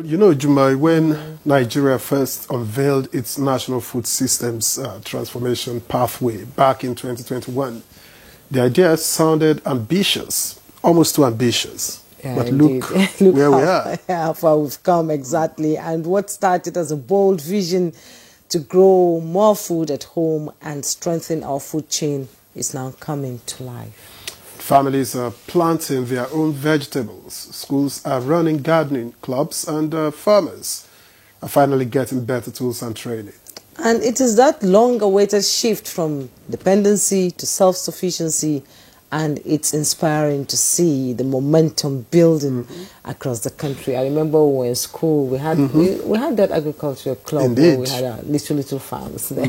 You know, Jumai, when Nigeria first unveiled its national food systems transformation pathway back in 2021, the idea sounded ambitious, almost too ambitious. Yeah, but look where we are. How far we've come, exactly. And what started as a bold vision to grow more food at home and strengthen our food chain is now coming to life. Families are planting their own vegetables. Schools are running gardening clubs, and farmers are finally getting better tools and training. And it is that long-awaited shift from dependency to self-sufficiency, and it's inspiring to see the momentum building across the country. I remember when we were in school, we had that agricultural club. Indeed. Where we had our little farms there.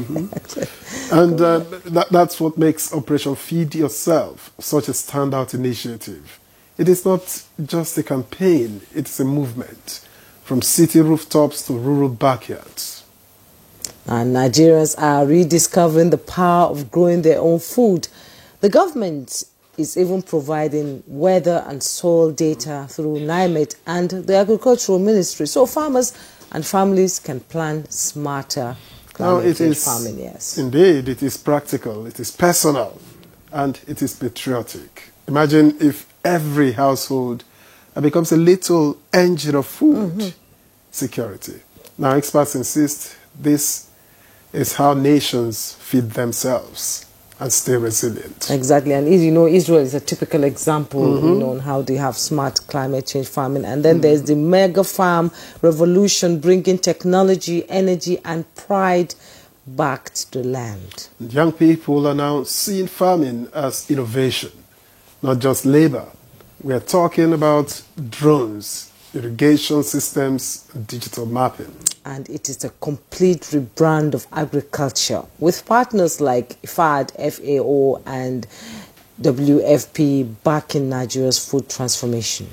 And that's what makes Operation Feed Yourself such a standout initiative. It is not just a campaign, it's a movement, from city rooftops to rural backyards. And Nigerians are rediscovering the power of growing their own food. The government is even providing weather and soil data through NIMET and the Agricultural Ministry, so farmers and families can plan smarter climate change farming. Yes, indeed, it is practical, it is personal, and it is patriotic. Imagine if every household becomes a little engine of food security. Now, experts insist this is how nations feed themselves and stay resilient. Exactly, and you know, Israel is a typical example, you know, on how they have smart climate change farming. And then there's the mega farm revolution, bringing technology, energy, and pride back to the land. And young people are now seeing farming as innovation, not just labor. We are talking about drones, irrigation systems, and digital mapping. And it is a complete rebrand of agriculture with partners like IFAD, FAO, and WFP backing Nigeria's food transformation.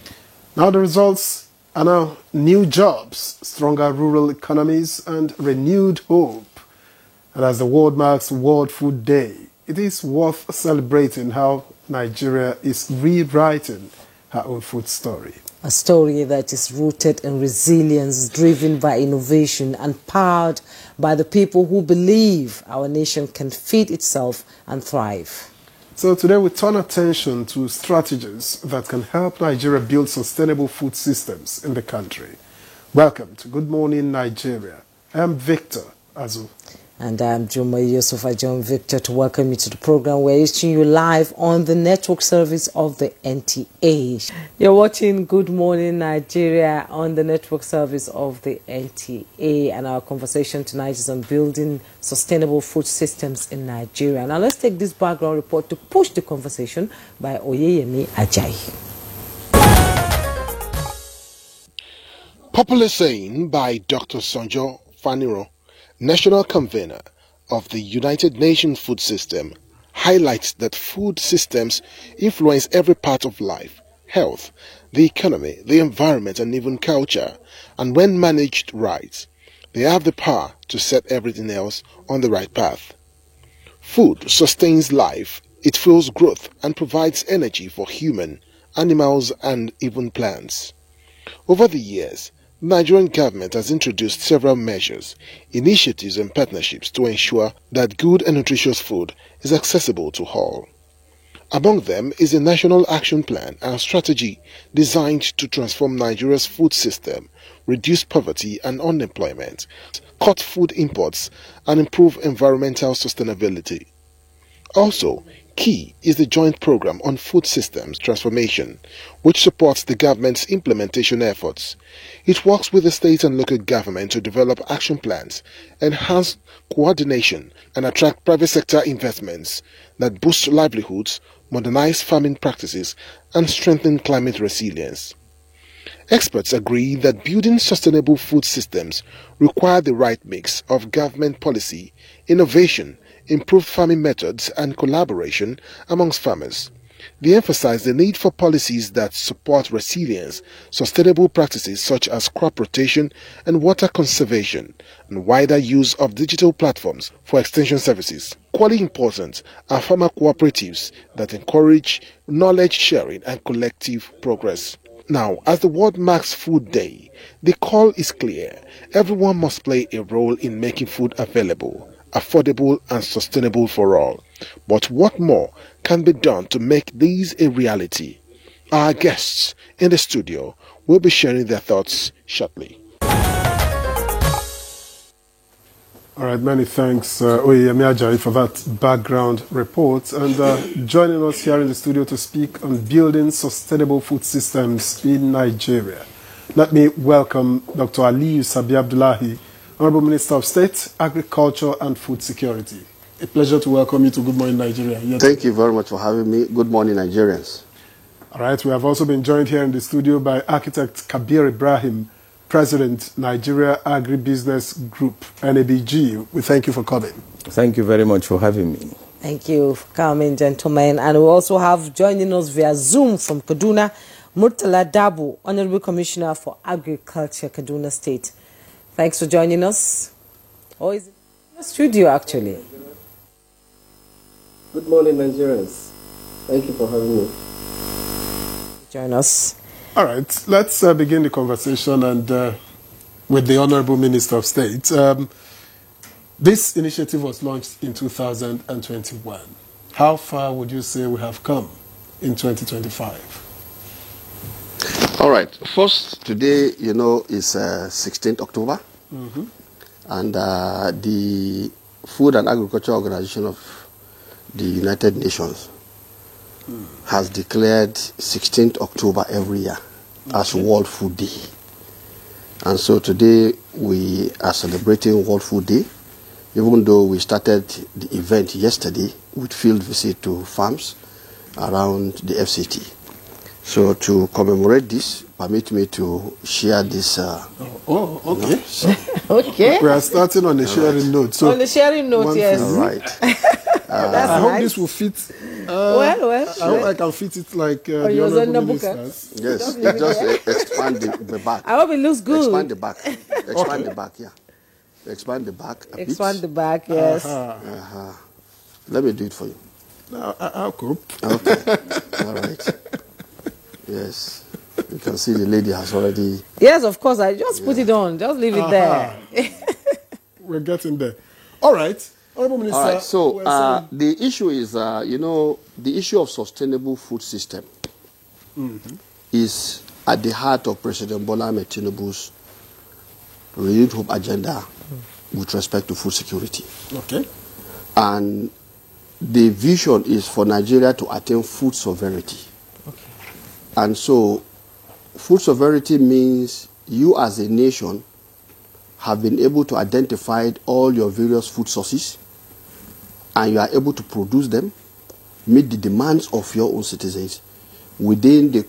Now the results are now new jobs, stronger rural economies, and renewed hope. And as the world marks World Food Day, it is worth celebrating how Nigeria is rewriting her own food story. A story that is rooted in resilience, driven by innovation, and powered by the people who believe our nation can feed itself and thrive. So today we turn attention to strategies that can help Nigeria build sustainable food systems in the country. Welcome to Good Morning Nigeria. I am Victor Azu. And I'm Juma Yusufa John Victor to welcome you to the program. We're reaching you live on the network service of the NTA. You're watching Good Morning Nigeria on the network service of the NTA. And our conversation tonight is on building sustainable food systems in Nigeria. Now let's take this background report to push the conversation by Oyeyemi Ajayi. Popular saying by Dr. Sonjo Faniro, National Convener of the United Nations Food System, highlights that food systems influence every part of life, health, the economy, the environment, and even culture, and when managed right, they have the power to set everything else on the right path. Food sustains life, it fuels growth and provides energy for human, animals, and even plants. Over the years, the Nigerian government has introduced several measures, initiatives and partnerships to ensure that good and nutritious food is accessible to all. Among them is a National Action Plan and strategy designed to transform Nigeria's food system, reduce poverty and unemployment, cut food imports, and improve environmental sustainability. Also, key is the Joint Program on Food Systems Transformation, which supports the government's implementation efforts. It works with the state and local government to develop action plans, enhance coordination, and attract private sector investments that boost livelihoods, modernize farming practices, and strengthen climate resilience. Experts agree that building sustainable food systems require the right mix of government policy, innovation, improved farming methods, and collaboration amongst farmers. They emphasize the need for policies that support resilience, sustainable practices such as crop rotation and water conservation, and wider use of digital platforms for extension services. Equally important are farmer cooperatives that encourage knowledge sharing and collective progress. Now, as the world marks Food Day, the call is clear. Everyone must play a role in making food available, affordable and sustainable for all. But what more can be done to make these a reality? Our guests in the studio will be sharing their thoughts shortly. All right, many thanks, Oyemi Ajayi, for that background report. And joining us here in the studio to speak on building sustainable food systems in Nigeria. Let me welcome Dr. Aliyu Sabi Abdullahi, Honorable Minister of State, Agriculture and Food Security. A pleasure to welcome you to Good Morning Nigeria. Thank you very much for having me. Good morning, Nigerians. All right, we have also been joined here in the studio by Architect Kabir Ibrahim, President, Nigeria Agribusiness Group, NABG. We thank you for coming. Thank you very much for having me. Thank you for coming, gentlemen. And we also have joining us via Zoom from Kaduna, Murtala Dabu, Honorable Commissioner for Agriculture, Kaduna State. Thanks for joining us. Or is it in the studio, actually? Good morning, Nigerians. Thank you for having me. Join us. All right, let's begin the conversation and with the Honorable Minister of State. This initiative was launched in 2021. How far would you say we have come in 2025? All right. First, today, is 16th October. Mm-hmm. And the Food and Agriculture Organization of the United Nations has declared 16th October every year as World Food Day. And so today we are celebrating World Food Day, even though we started the event yesterday with field visit to farms around the FCT. So to commemorate this, permit me to share this. Okay. Okay. We are starting on the sharing note. So on the sharing note, yes. All right. I hope this will fit. Well. I hope I can fit it like the Honorable Ministers. Yes, just expand the back. I hope it looks good. Expand the back. Expand the back, yeah. Expand the back a bit. Expand the back, yes. Let me do it for you. I'll cope. Okay. All right. Yes. You can see the lady has already... Yes, of course. I just put it on. Just leave it there. We're getting there. All right. Honorable Minister. All right. So the issue is, the issue of sustainable food system is at the heart of President Bola Ahmed Tinubu's renewed hope agenda with respect to food security. Okay. And the vision is for Nigeria to attain food sovereignty. Okay. And so food sovereignty means you as a nation have been able to identify all your various food sources and you are able to produce them, meet the demands of your own citizens within the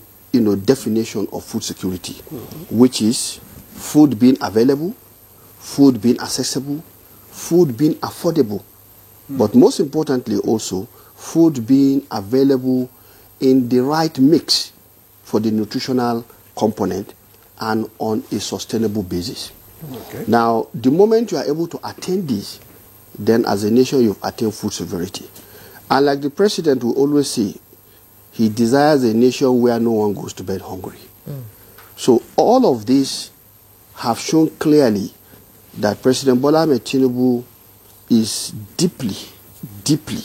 definition of food security, which is food being available, food being accessible, food being affordable, but most importantly also food being available in the right mix for the nutritional component and on a sustainable basis. Okay. Now, the moment you are able to attain this, then as a nation you've attained food sovereignty. And like the president will always say, he desires a nation where no one goes to bed hungry. So all of this have shown clearly that President Bola Ahmed Tinubu is deeply, deeply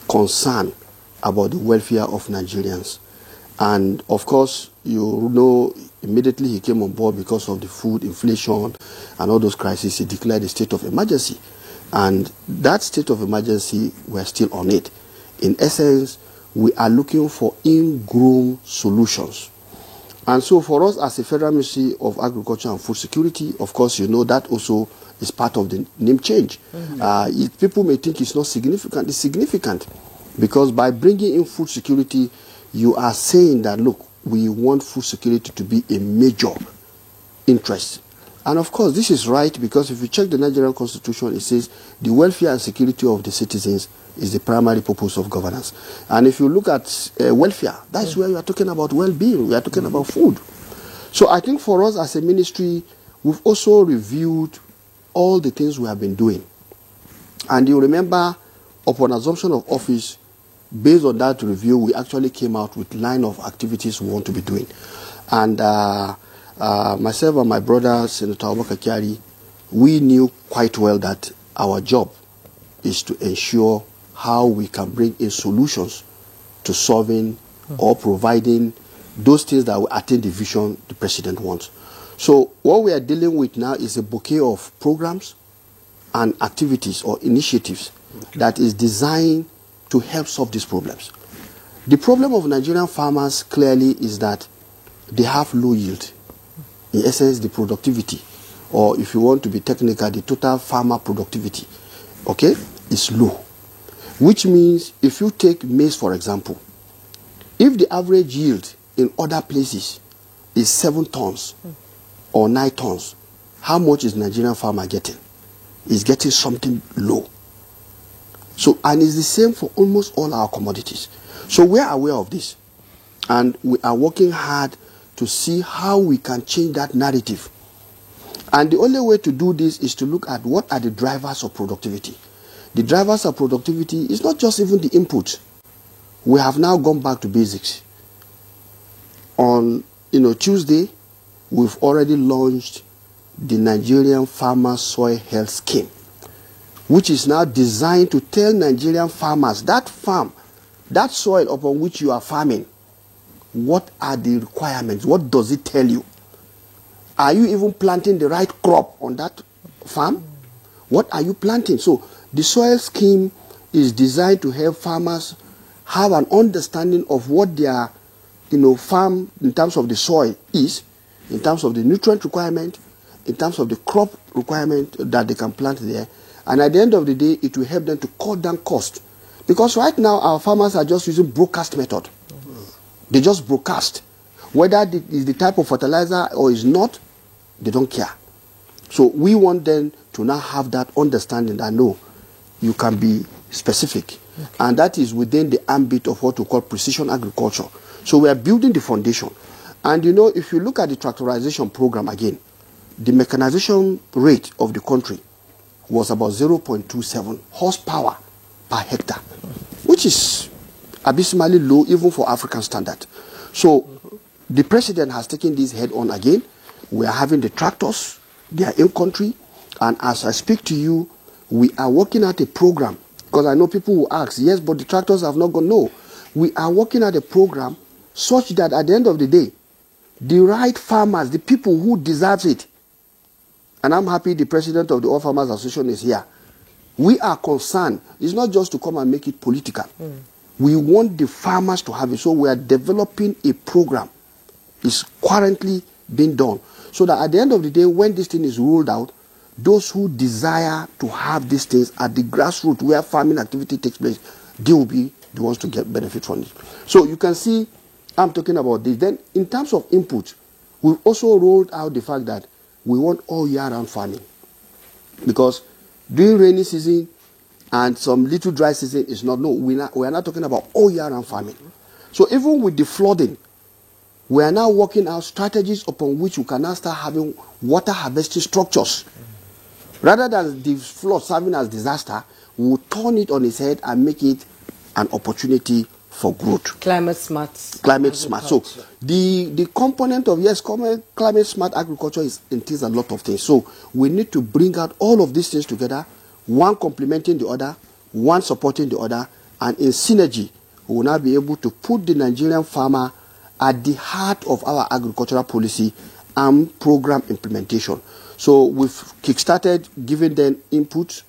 concerned about the welfare of Nigerians. And of course, you know, immediately he came on board because of the food inflation and all those crises. He declared a state of emergency. And that state of emergency, we're still on it. In essence, we are looking for ingrown solutions. And so for us as a Federal Ministry of Agriculture and Food Security, of course, you know that also is part of the name change. People may think it's not significant. It's significant because by bringing in food security, you are saying that, look, we want food security to be a major interest. And of course, this is right because if you check the Nigerian Constitution, it says the welfare and security of the citizens is the primary purpose of governance. And if you look at welfare, that's where you are talking about well-being. We are talking about food. So I think for us as a ministry, we've also reviewed all the things we have been doing. And you remember, upon assumption of office, based on that review, we actually came out with line of activities we want to be doing. And myself and my brother, Senator Abubakar Kyari, we knew quite well that our job is to ensure how we can bring in solutions to solving or providing those things that will attain the vision the president wants. So what we are dealing with now is a bouquet of programs and activities or initiatives that is designed to help solve these problems. The problem of Nigerian farmers clearly is that they have low yield. In essence, the productivity, or if you want to be technical, the total farmer productivity, okay, is low. Which means if you take maize, for example, if the average yield in other places is 7 tons or 9 tons, how much is Nigerian farmer getting? He's getting something low. So, and it's the same for almost all our commodities. So we are aware of this, and we are working hard to see how we can change that narrative. And the only way to do this is to look at what are the drivers of productivity. The drivers of productivity is not just even the input. We have now gone back to basics. On Tuesday, we've already launched the Nigerian Farmer Soil Health Scheme, which is now designed to tell Nigerian farmers, that farm, that soil upon which you are farming, what are the requirements? What does it tell you? Are you even planting the right crop on that farm? What are you planting? So the soil scheme is designed to help farmers have an understanding of what their farm in terms of the soil is, in terms of the nutrient requirement, in terms of the crop requirement that they can plant there. And at the end of the day, it will help them to cut down cost. Because right now, our farmers are just using broadcast method. They just broadcast. Whether it is the type of fertilizer or is not, they don't care. So we want them to now have that understanding that no, you can be specific. Okay. And that is within the ambit of what we call precision agriculture. So we are building the foundation. And if you look at the tractorization program again, the mechanization rate of the country was about 0.27 horsepower per hectare, which is abysmally low even for African standard. So the president has taken this head on again. We are having the tractors, they are in country, and as I speak to you, we are working at a program, because I know people will ask, yes, but the tractors have not gone. No, we are working at a program such that at the end of the day, the right farmers, the people who deserve it, and I'm happy the president of the All Farmers Association is here. We are concerned. It's not just to come and make it political. We want the farmers to have it. So we are developing a program. It's currently being done. So that at the end of the day, when this thing is rolled out, those who desire to have these things at the grassroots where farming activity takes place, they will be the ones to get benefit from it. So you can see I'm talking about this. Then in terms of input, we've also rolled out the fact that we want all year-round farming. Because during rainy season and some little dry season is not, no, we are not talking about all year-round farming. So even with the flooding, we are now working out strategies upon which we can now start having water harvesting structures. Rather than the flood serving as disaster, we will turn it on its head and make it an opportunity for growth. Climate smart. Climate smart. So the component of, yes, climate smart agriculture entails a lot of things. So we need to bring out all of these things together, one complementing the other, one supporting the other, and in synergy, we will now be able to put the Nigerian farmer at the heart of our agricultural policy and program implementation. So we've kickstarted giving them input,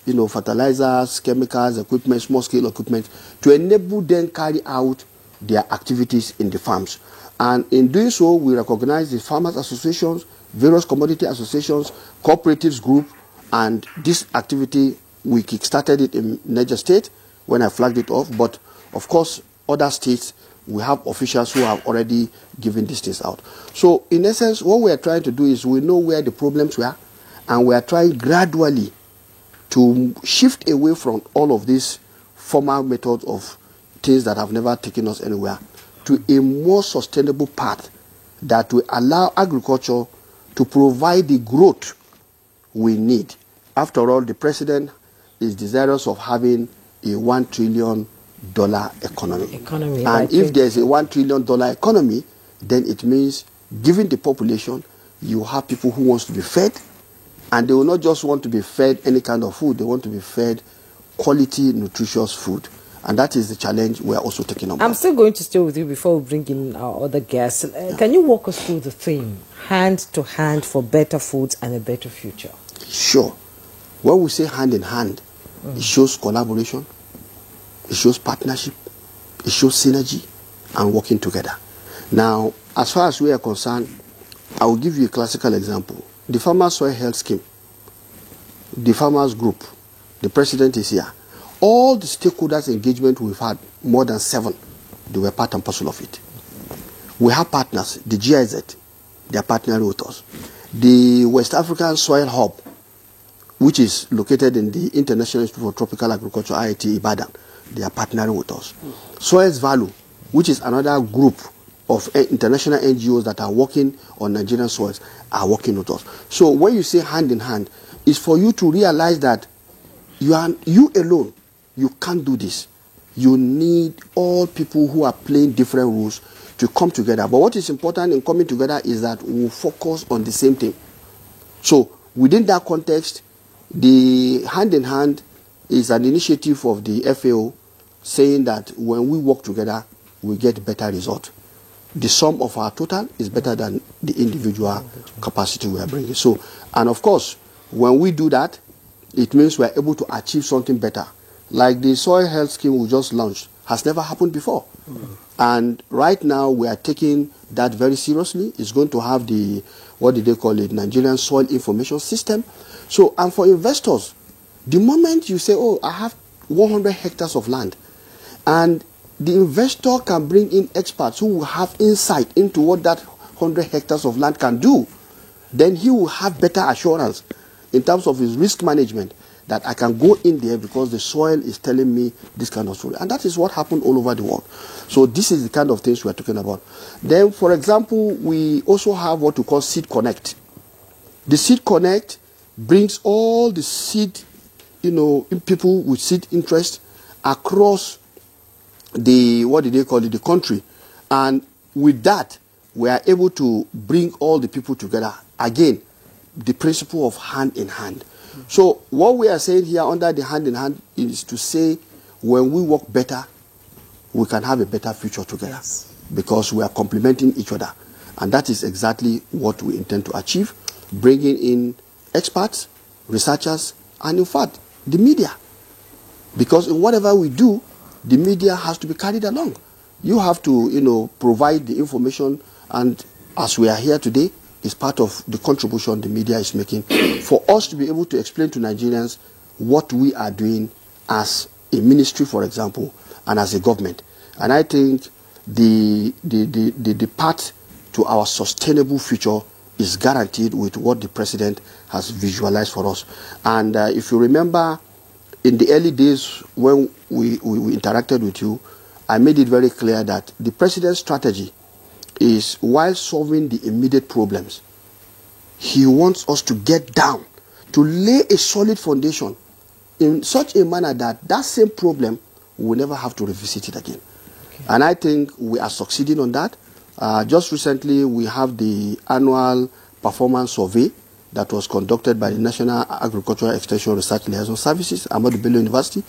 fertilizers, chemicals, equipment, small-scale equipment, to enable them carry out their activities in the farms. And in doing so, we recognize the farmers' associations, various commodity associations, cooperatives group, and this activity, we kickstarted it in Niger State when I flagged it off. But, of course, other states, we have officials who have already given these things out. So, in essence, what we are trying to do is we know where the problems were, and we are trying gradually to shift away from all of these formal methods of things that have never taken us anywhere to a more sustainable path that will allow agriculture to provide the growth we need. After all, the president is desirous of having a $1 trillion economy. And if there's a $1 trillion economy, then it means, given the population, you have people who wants to be fed, and they will not just want to be fed any kind of food, they want to be fed quality, nutritious food. And that is the challenge we are also taking on. I'm still going to stay with you before we bring in our other guests. Can you walk us through the theme, hand to hand for better foods and a better future? Sure. When we say hand in hand, it shows collaboration, it shows partnership, it shows synergy and working together. Now, as far as we are concerned, I will give you a classical example. The Farmers Soil Health Scheme, the Farmers Group, the president is here. All the stakeholders engagement we've had, more than 7, they were part and parcel of it. We have partners, the GIZ, they are partnering with us. The West African Soil Hub, which is located in the International Institute for Tropical Agriculture, IIT Ibadan, they are partnering with us. Soils Value, which is another group of international NGOs that are working on Nigerian soils, are working with us. So when you say hand in hand, it's for you to realize that you alone, you can't do this. You need all people who are playing different roles to come together. But what is important in coming together is that we focus on the same thing. So within that context, the hand in hand is an initiative of the FAO saying that when we work together, we get better results. The sum of our total is better than the individual capacity we are bringing. So, and of course, when we do that, it means we are able to achieve something better. Like the soil health scheme we just launched has never happened before. And right now we are taking that very seriously. It's going to have the, what did they call it, Nigerian Soil Information System. So, and for investors, the moment you say, oh, I have 100 hectares of land, and the investor can bring in experts who will have insight into what that 100 hectares of land can do, then he will have better assurance in terms of his risk management that I can go in there because the soil is telling me this kind of story. And that is what happened all over the world. So this is the kind of things we are talking about. Then, for example, we also have what we call Seed Connect. The Seed Connect brings all the seed, people with seed interest across the, what did they call it, the country. And with that, we are able to bring all the people together. Again, the principle of hand in hand. So what we are saying here under the hand in hand is to say when we work better, we can have a better future together. Yes. Because we are complementing each other. And that is exactly what we intend to achieve, bringing in experts, researchers, and in fact, the media. Because in whatever we do, the media has to be carried along. You have to, provide the information, and as we are here today, is part of the contribution the media is making for us to be able to explain to Nigerians what we are doing as a ministry, for example, and as a government. And I think the path to our sustainable future is guaranteed with what the president has visualized for us. And if you remember, in the early days when we interacted with you, I made it very clear that the president's strategy is, while solving the immediate problems, he wants us to get down, to lay a solid foundation in such a manner that that same problem will never have to revisit it again. Okay. And I think we are succeeding on that. Just recently, we have the annual performance survey that was conducted by the National Agricultural Extension Research Liaison Services, Ahmadu Bello University,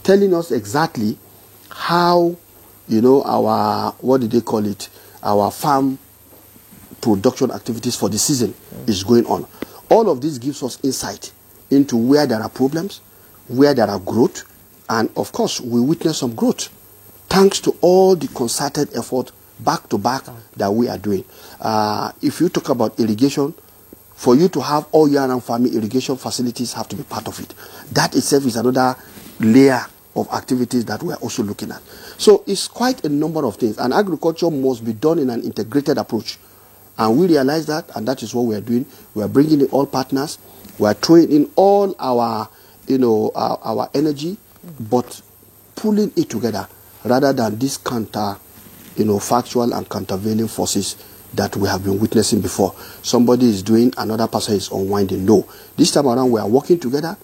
telling us exactly how, our, what did they call it, our farm production activities for the season is going on. All of this gives us insight into where there are problems, where there are growth, and of course, we witness some growth thanks to all the concerted effort back to back that we are doing. If you talk about irrigation, for you to have all year-round farming, irrigation facilities have to be part of it. That itself is another layer of activities that we are also looking at. So it's quite a number of things, and agriculture must be done in an integrated approach. And we realize that, and that is what we are doing. We are bringing in all partners. We are throwing in all our, our energy, but pulling it together rather than this counter, factual and countervailing forces that we have been witnessing before. Somebody is doing, another person is unwinding. No. This time around, we are working together.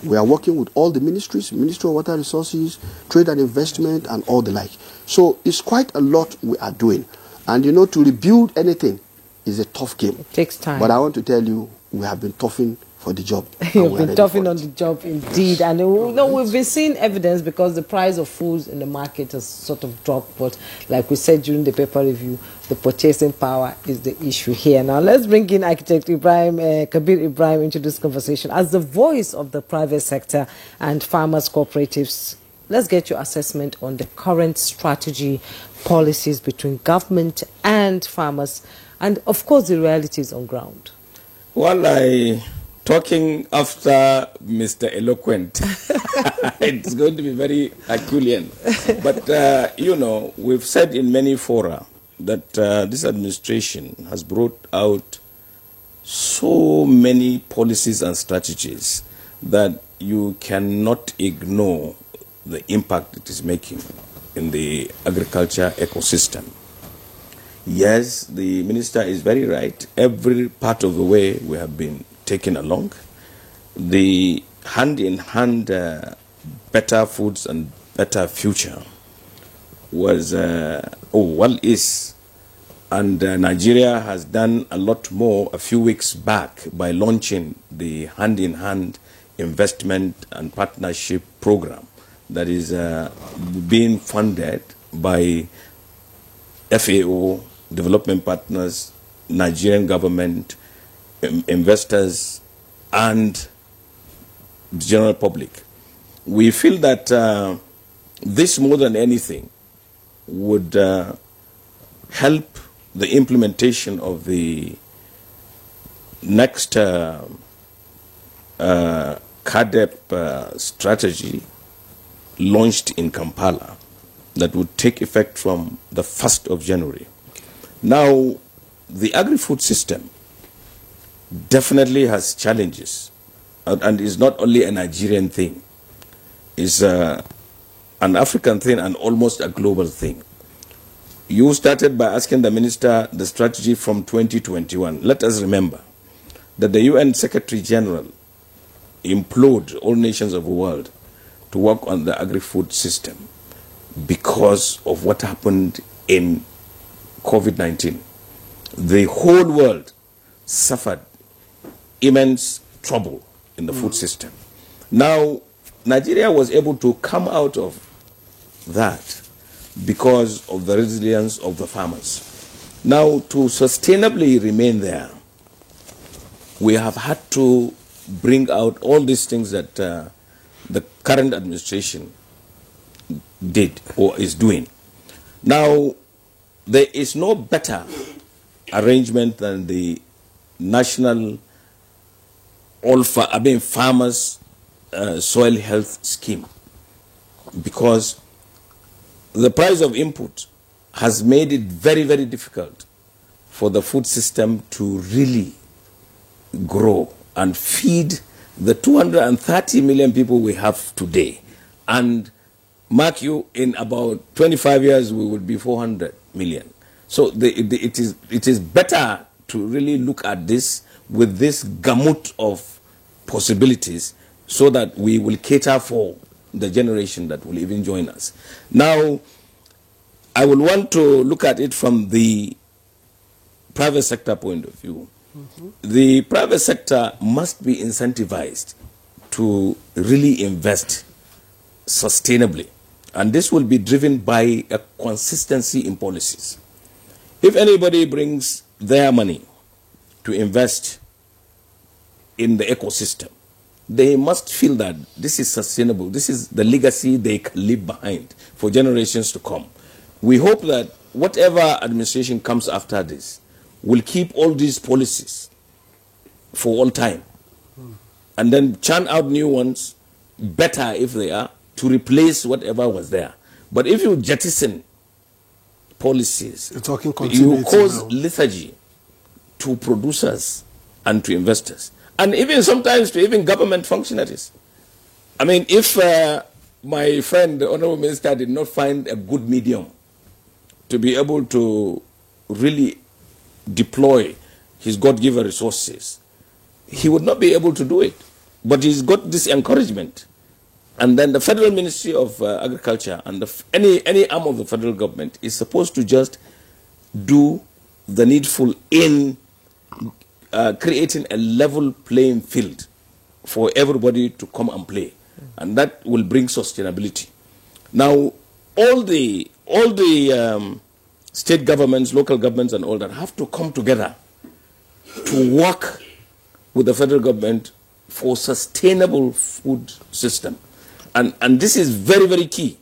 We are working with all the ministries, Ministry of Water Resources, Trade and Investment, and all the like. So it's quite a lot we are doing. And you know, to rebuild anything is a tough game. It takes time. But I want to tell you, we have been toughing for the job. You've been toughing on the job indeed. And we've been seeing evidence because the price of foods in the market has sort of dropped. But like we said during the paper review, the purchasing power is the issue here. Now let's bring in architect Kabir Ibrahim into this conversation. As the voice of the private sector and farmers cooperatives, let's get your assessment on the current strategy, policies between government and farmers, and of course the realities on ground. Well, talking after Mr. Eloquent, it's going to be very Herculean. But, you know, we've said in many fora that this administration has brought out so many policies and strategies that you cannot ignore the impact it is making in the agriculture ecosystem. Yes, the minister is very right. Every part of the way we have been taken along. The hand-in-hand better foods and better future was, is. And Nigeria has done a lot more a few weeks back by launching the hand-in-hand investment and partnership program that is being funded by FAO, development partners, Nigerian government, investors, and the general public. We feel that this, more than anything, would help the implementation of the next CADEP strategy launched in Kampala that would take effect from the 1st of January. Now, the agri-food system definitely has challenges and is not only a Nigerian thing. It's an African thing and almost a global thing. You started by asking the minister the strategy from 2021. Let us remember that the UN Secretary General implored all nations of the world to work on the agri-food system because of what happened in COVID-19. The whole world suffered immense trouble in the food system. Now, Nigeria was able to come out of that because of the resilience of the farmers. Now, to sustainably remain there, we have had to bring out all these things that the current administration did or is doing. Now, there is no better arrangement than the National Farmers Soil Health Scheme, because the price of input has made it very, very difficult for the food system to really grow and feed the 230 million people we have today. And mark you, in about 25 years, we will be 400 million. So it is better to really look at this with this gamut of possibilities so that we will cater for the generation that will even join us. Now, I will want to look at it from the private sector point of view. The private sector must be incentivized to really invest sustainably. And this will be driven by a consistency in policies. If anybody brings their money to invest in the ecosystem, they must feel that this is sustainable. This is the legacy they can leave behind for generations to come. We hope that whatever administration comes after this will keep all these policies for all time and then churn out new ones, better if they are, to replace whatever was there. But if you jettison policies, You're talking you cause now. lethargy to producers and to investors, and even sometimes to even government functionaries. I mean, if my friend, the Honorable Minister, did not find a good medium to be able to really deploy his God-given resources, he would not be able to do it. But he's got this encouragement. And then the Federal Ministry of Agriculture and any arm of the federal government is supposed to just do the needful in creating a level playing field for everybody to come and play, and that will bring sustainability. Now, all the state governments, local governments, and all that have to come together to work with the federal government for sustainable food system, and this is very, very key,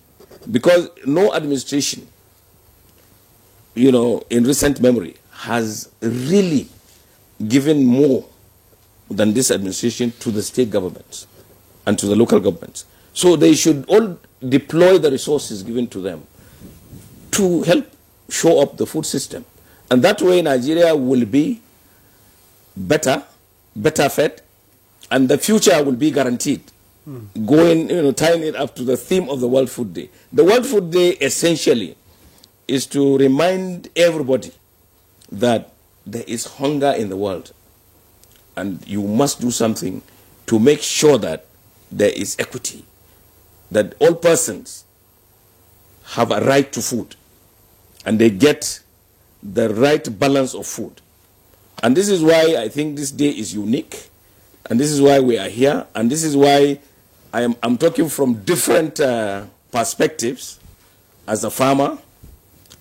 because no administration, you know, in recent memory has really given more than this administration to the state governments and to the local governments. So they should all deploy the resources given to them to help show up the food system. And that way Nigeria will be better fed, and the future will be guaranteed. Going, you know, tying it up to the theme of the World Food Day. The World Food Day essentially is to remind everybody that there is hunger in the world, and you must do something to make sure that there is equity, that all persons have a right to food and they get the right balance of food. And this is why I think this day is unique, and this is why we are here, and this is why I'm talking from different perspectives, as a farmer,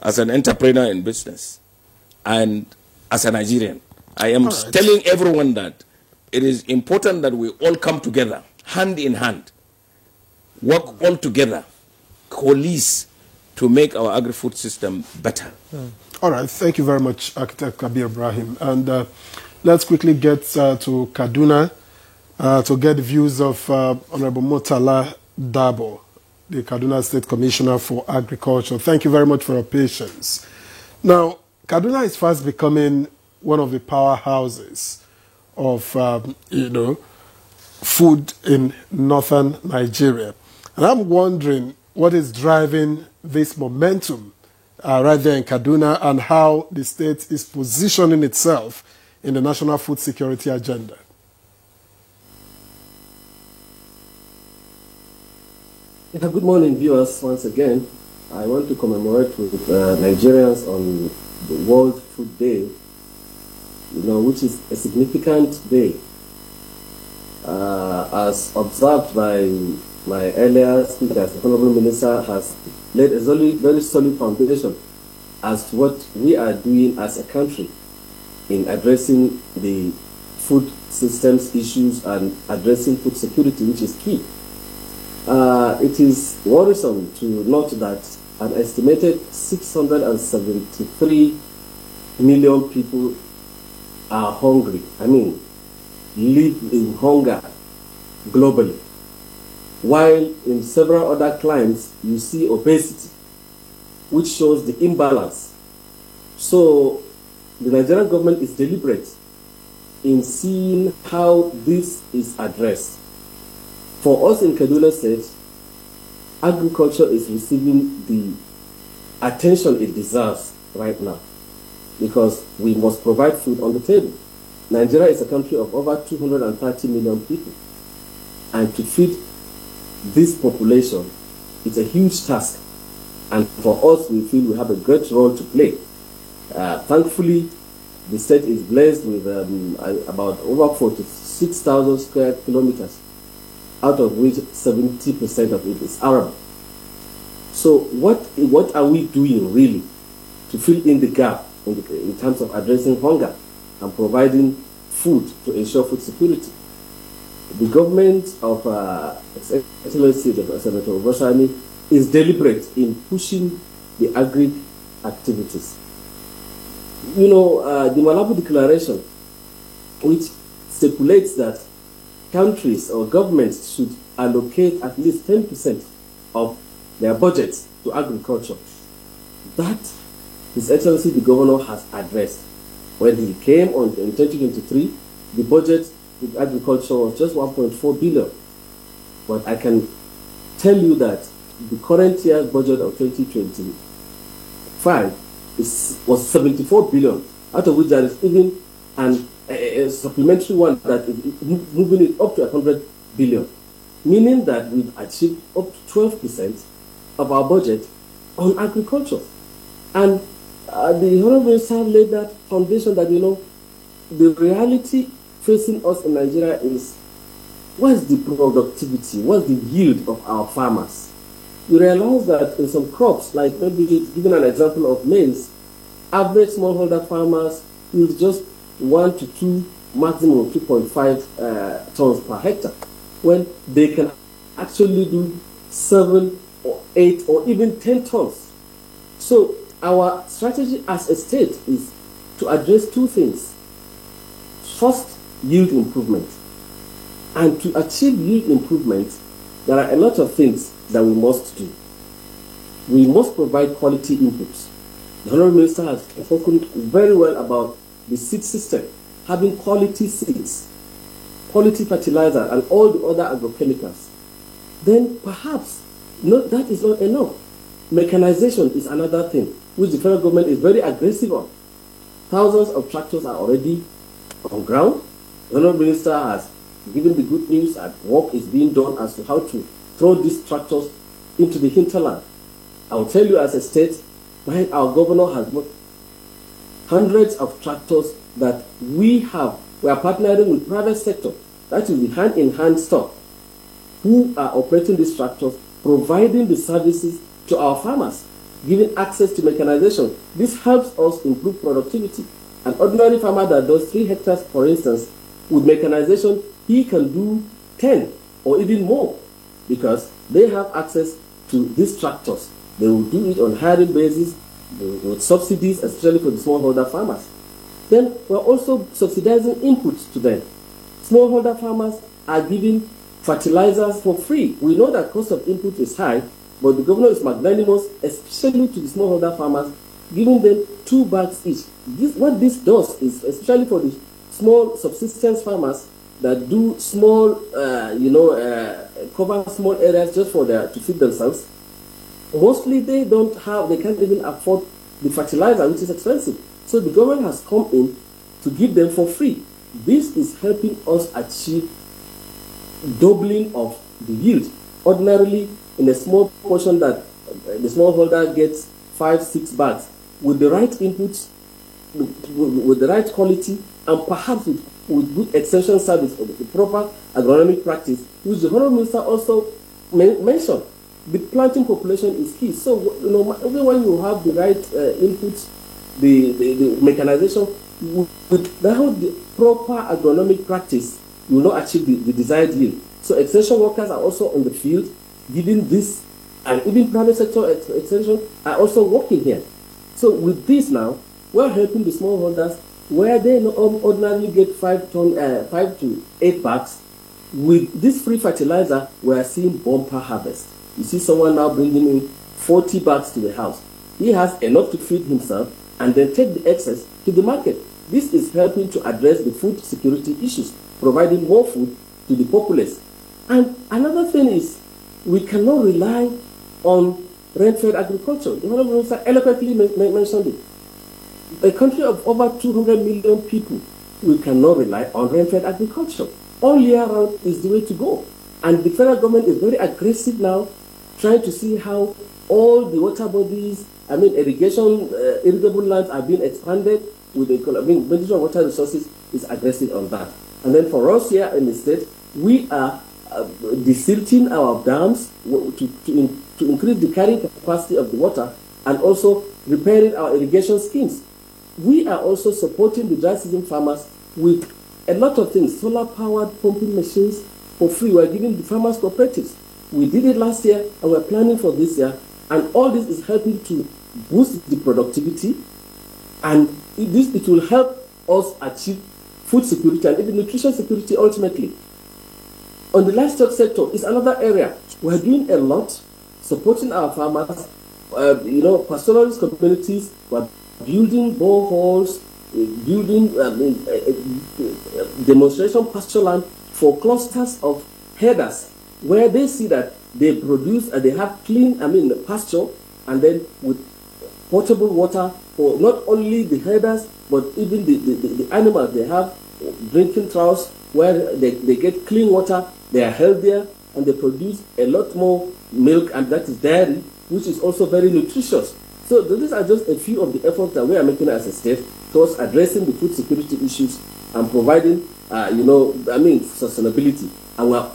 as an entrepreneur in business, and as a Nigerian. I am telling everyone that it is important that we all come together, hand in hand, work all together, coalesce to make our agri-food system better. All right, thank you very much, Architect Kabir Ibrahim. And let's quickly get to Kaduna to get views of Honorable Murtala Dabo, the Kaduna State Commissioner for Agriculture. Thank you very much for your patience. Now, Kaduna is fast becoming one of the powerhouses of, you know, food in northern Nigeria. And I'm wondering what is driving this momentum right there in Kaduna, and how the state is positioning itself in the national food security agenda. Good morning, viewers. Once again, I want to commemorate with Nigerians on the World Food Day, you know, which is a significant day, as observed by my earlier speakers. The Honorable Minister has laid a very solid foundation as to what we are doing as a country in addressing the food systems issues and addressing food security, which is key. It is worrisome to note that an estimated 673 million people are hungry. I mean, live in hunger globally. While in several other climes, you see obesity, which shows the imbalance. So the Nigerian government is deliberate in seeing how this is addressed. For us in Kaduna State, agriculture is receiving the attention it deserves right now, because we must provide food on the table. Nigeria is a country of over 230 million people, and to feed this population, it's a huge task. And for us, we feel we have a great role to play. Thankfully, the state is blessed with about over 46,000 square kilometers, out of which 70% of it is arable. So what are we doing really to fill in the gap in terms of addressing hunger and providing food to ensure food security? The government of Excellency Senator Oboshani is deliberate in pushing the agri activities. You know, the Malabo Declaration, which stipulates that countries or governments should allocate at least 10% of their budget to agriculture. That His Excellency the Governor has addressed. When he came on in 2023, the budget with agriculture was just 1.4 billion. But I can tell you that the current year's budget of 2025 was 74 billion, out of which there is even a supplementary one that is moving it up to 100 billion, meaning that we've achieved up to 12% of our budget on agriculture. And the Honorable Minister laid that foundation that, the reality facing us in Nigeria is, what's the productivity, what's the yield of our farmers? You realize that in some crops, like maybe giving an example of maize, average smallholder farmers use just 1 to 2, maximum 2.5 tons per hectare, when they can actually do 7 or 8 or even 10 tons. So our strategy as a state is to address two things. First, yield improvement. And to achieve yield improvement, there are a lot of things that we must do. We must provide quality inputs. The Honorable Minister has spoken very well about the seed system, having quality seeds, quality fertilizer, and all the other agrochemicals. Then perhaps that is not enough. Mechanization is another thing, which the federal government is very aggressive on. Thousands of tractors are already on ground. The Honorable Minister has given the good news that work is being done as to how to throw these tractors into the hinterland. I will tell you, as a state, our governor has got hundreds of tractors that we are partnering with private sector, that is the hand-in-hand stock, who are operating these tractors, providing the services to our farmers, giving access to mechanization. This helps us improve productivity. An ordinary farmer that does 3 hectares, for instance, with mechanization, he can do 10 or even more, because they have access to these tractors. They will do it on hiring basis, with subsidies, especially for the smallholder farmers. Then we're also subsidizing inputs to them. Smallholder farmers are giving fertilizers for free. We know that cost of input is high, but the governor is magnanimous, especially to the smallholder farmers, giving them 2 bags each. What this does is, especially for the small subsistence farmers that do small, cover small areas just for to feed themselves, mostly they can't even afford the fertilizer, which is expensive. So the government has come in to give them for free. This is helping us achieve doubling of the yield. Ordinarily, in a small portion that the smallholder gets 5-6 bags, with the right inputs, with the right quality, and perhaps with good extension service, with the proper agronomic practice, which the Honorable Minister also mentioned. The planting population is key. So, even when you have the right inputs, the mechanization, without the proper agronomic practice, you will not achieve the desired yield. So extension workers are also on the field giving this, and even private sector extension are also working here. So with this now, we're helping the smallholders where they ordinarily get 5 to 8 bags. With this free fertilizer, we are seeing bumper harvest. You see someone now bringing in 40 bags to the house. He has enough to feed himself and then take the excess to the market. This is helping to address the food security issues, providing more food to the populace. And another thing is, we cannot rely on rent-fed agriculture. The Honorable Minister eloquently mentioned it. A country of over 200 million people, we cannot rely on rent-fed agriculture. All year round is the way to go. And the federal government is very aggressive now, trying to see how all the water bodies, irrigable lands are being expanded with the Ministry of Water Resources is aggressive on that. And then for us here in the state, we are desilting our dams to increase the carrying capacity of the water, and also repairing our irrigation schemes. We are also supporting the dry season farmers with a lot of things, solar-powered pumping machines for free. We are giving the farmers cooperatives. We did it last year, and we're planning for this year, and all this is helping to boost the productivity, and it will help us achieve food security and even nutrition security ultimately. On the livestock sector is another area. We're doing a lot, supporting our farmers, pastoralist communities. We're building boreholes, building demonstration pasture land for clusters of herders, where they see that they produce and they have clean, pasture, and then with potable water for not only the herders, but even the animals. They have drinking troughs where they get clean water, they are healthier, and they produce a lot more milk, and that is dairy, which is also very nutritious So these are just a few of the efforts that we are making as a state towards addressing the food security issues and providing, sustainability. And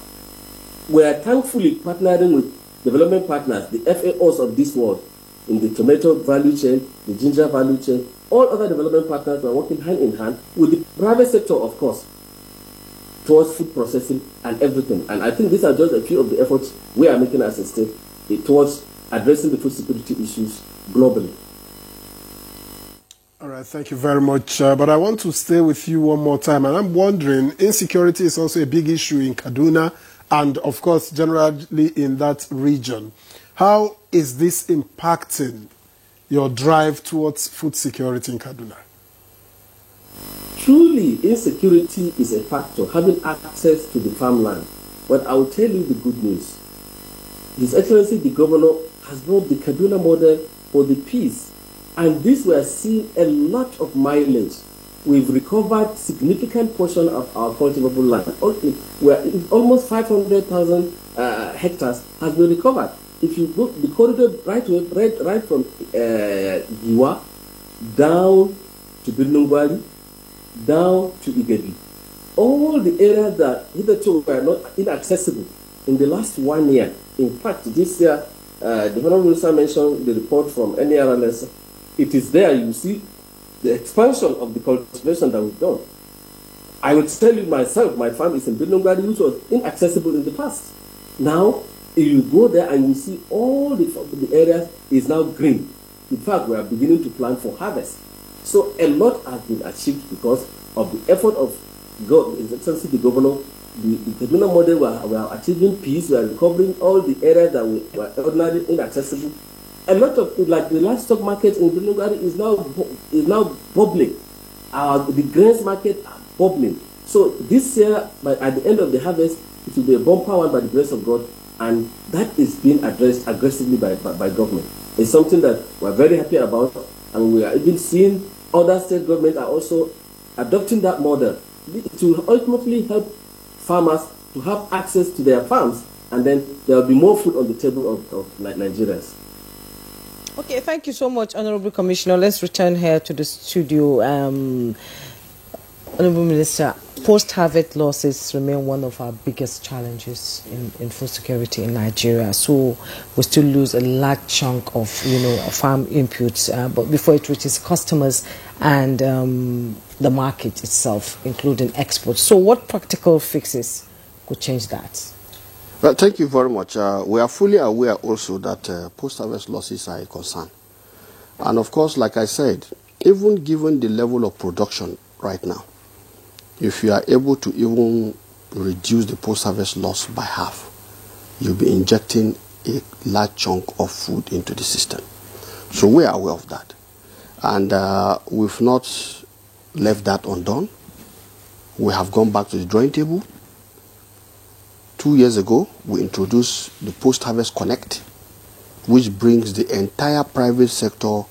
we are thankfully partnering with development partners, the FAOs of this world, in the tomato value chain, the ginger value chain, all other development partners are working hand in hand with the private sector, of course, towards food processing and everything. And I think these are just a few of the efforts we are making as a state towards addressing the food security issues globally. All right, thank you very much. But I want to stay with you one more time. And I'm wondering, insecurity is also a big issue in Kaduna and, of course, generally in that region. How is this impacting your drive towards food security in Kaduna? Truly, insecurity is a factor, having access to the farmland. But I will tell you the good news. His Excellency, the Governor, has brought the Kaduna model for the peace. And this we are seeing a lot of mileage. We've recovered significant portion of our cultivable land. Almost 500,000 hectares has been recovered. If you go the corridor right from Giwa down to Birnungwali, down to Igedi, all the areas that hitherto were not inaccessible in the last 1 year. In fact, this year, the Honorable Minister mentioned the report from NERLS. It is there. You see the expansion of the cultivation that we've done. I would tell you myself, my farm is in Birnungwali, which was inaccessible in the past. Now, if you go there and you see all the areas is now green. In fact, we are beginning to plan for harvest. So a lot has been achieved because of the effort of His Excellency the Governor. The Kaduna model, we are achieving peace. We are recovering all the areas that were ordinarily inaccessible. A lot of, like the livestock market in Birnungwali is now bubbling. The grains market are bubbling. So this year, at the end of the harvest, it will be a bumper one by the grace of God. And that is being addressed aggressively by government. It's something that we're very happy about, and we are even seeing other state governments are also adopting that model. It will ultimately help farmers to have access to their farms, and then there will be more food on the table of Nigerians. Okay, thank you so much, Honorable Commissioner. Let's return here to the studio. Honorable Minister, post-harvest losses remain one of our biggest challenges in food security in Nigeria. So we still lose a large chunk of, farm inputs, but before it reaches customers and the market itself, including exports. So what practical fixes could change that? Well, thank you very much. We are fully aware also that post-harvest losses are a concern. And of course, like I said, even given the level of production right now, if you are able to even reduce the post-harvest loss by half, you'll be injecting a large chunk of food into the system. So we are aware of that. And we've not left that undone. We have gone back to the drawing table. 2 years ago, we introduced the Post-Harvest Connect, which brings the entire private sector,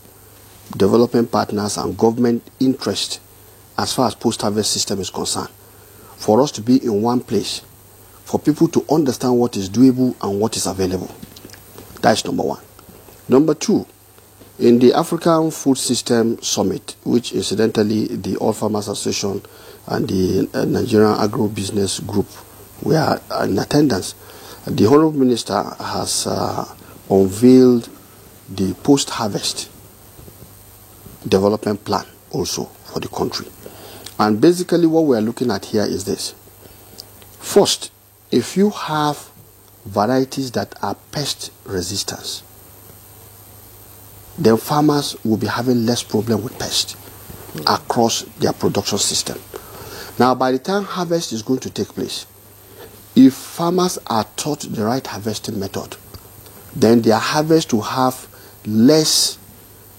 development partners, and government interest as far as post-harvest system is concerned, for us to be in one place, for people to understand what is doable and what is available. That's number one. Number two, in the African Food System Summit, which incidentally the All Farmers Association and the Nigerian Agro-Business Group were in attendance, the Honorable Minister has unveiled the post-harvest development plan also for the country. And basically what we are looking at here is this. First, if you have varieties that are pest resistant, then farmers will be having less problem with pests across their production system. Now, by the time harvest is going to take place, if farmers are taught the right harvesting method, then their harvest will have less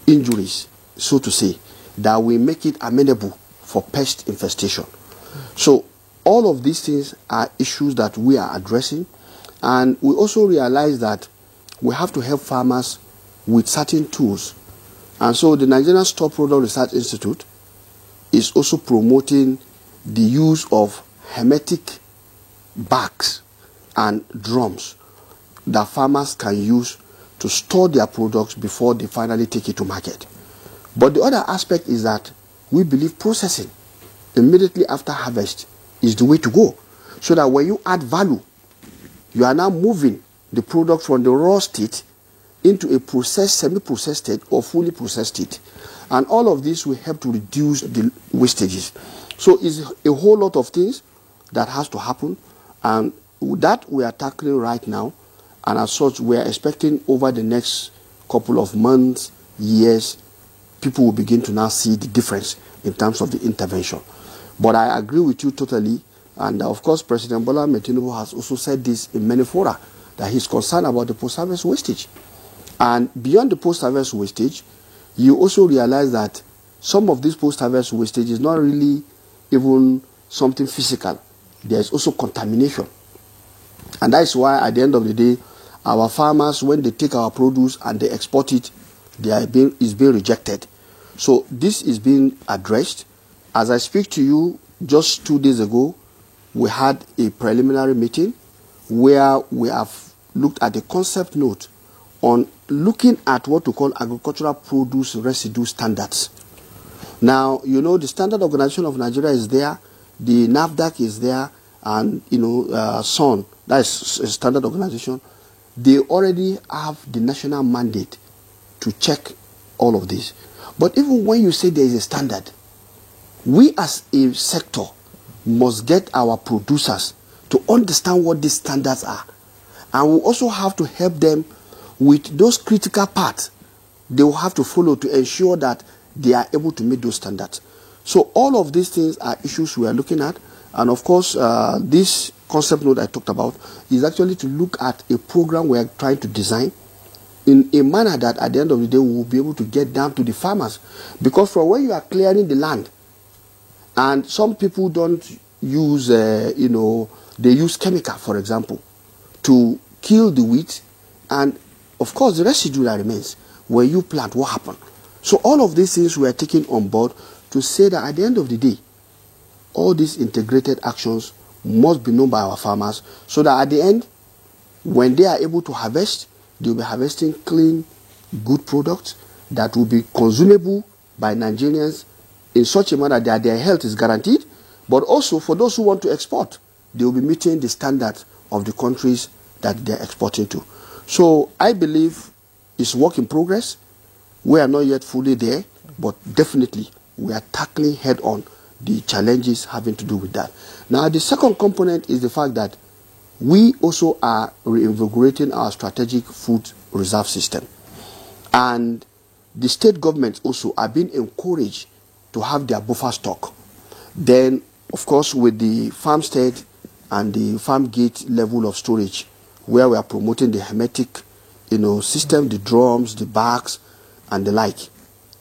injuries, so to say, that will make it amenable for pest infestation. So all of these things are issues that we are addressing, and we also realize that we have to help farmers with certain tools. And so the Nigerian Store Product Research Institute is also promoting the use of hermetic bags and drums that farmers can use to store their products before they finally take it to market. But the other aspect is that we believe processing immediately after harvest is the way to go, so that when you add value, you are now moving the product from the raw state into a processed, semi-processed state or fully processed state. And all of this will help to reduce the wastages. So it's a whole lot of things that has to happen, and that we are tackling right now. And as such, we are expecting over the next couple of months, years, people will begin to now see the difference in terms of the intervention. But I agree with you totally. And of course, President Bola Ahmed Tinubu has also said this in many fora, that he's concerned about the post-harvest wastage. And beyond the post-harvest wastage, you also realize that some of this post-harvest wastage is not really even something physical. There is also contamination. And that is why at the end of the day, our farmers, when they take our produce and they export it, it's being rejected. So this is being addressed. As I speak to you, just 2 days ago, we had a preliminary meeting where we have looked at the concept note on looking at what we call agricultural produce residue standards. Now, you know, the Standard Organization of Nigeria is there, the NAFDAC is there, and, you know, SON, that is a standard organization. They already have the national mandate to check all of this. But even when you say there is a standard, we as a sector must get our producers to understand what these standards are. And we also have to help them with those critical parts they will have to follow to ensure that they are able to meet those standards. So all of these things are issues we are looking at. And of course, this concept note I talked about is actually to look at a program we are trying to design in a manner that at the end of the day we will be able to get down to the farmers. Because from when you are clearing the land, and some people don't use, you know, they use chemical, for example, to kill the wheat, and of course the residue that remains, when you plant, what happened? So all of these things we are taking on board to say that at the end of the day, all these integrated actions must be known by our farmers, so that at the end, when they are able to harvest, they will be harvesting clean, good products that will be consumable by Nigerians in such a manner that their health is guaranteed, but also for those who want to export, they will be meeting the standards of the countries that they are exporting to. So I believe it's work in progress. We are not yet fully there, but definitely we are tackling head on the challenges having to do with that. Now, the second component is the fact that we also are reinvigorating our strategic food reserve system. And the state governments also are being encouraged to have their buffer stock. Then, of course, with the farmstead and the farm gate level of storage, where we are promoting the hermetic, you know, system, the drums, the bags, and the like,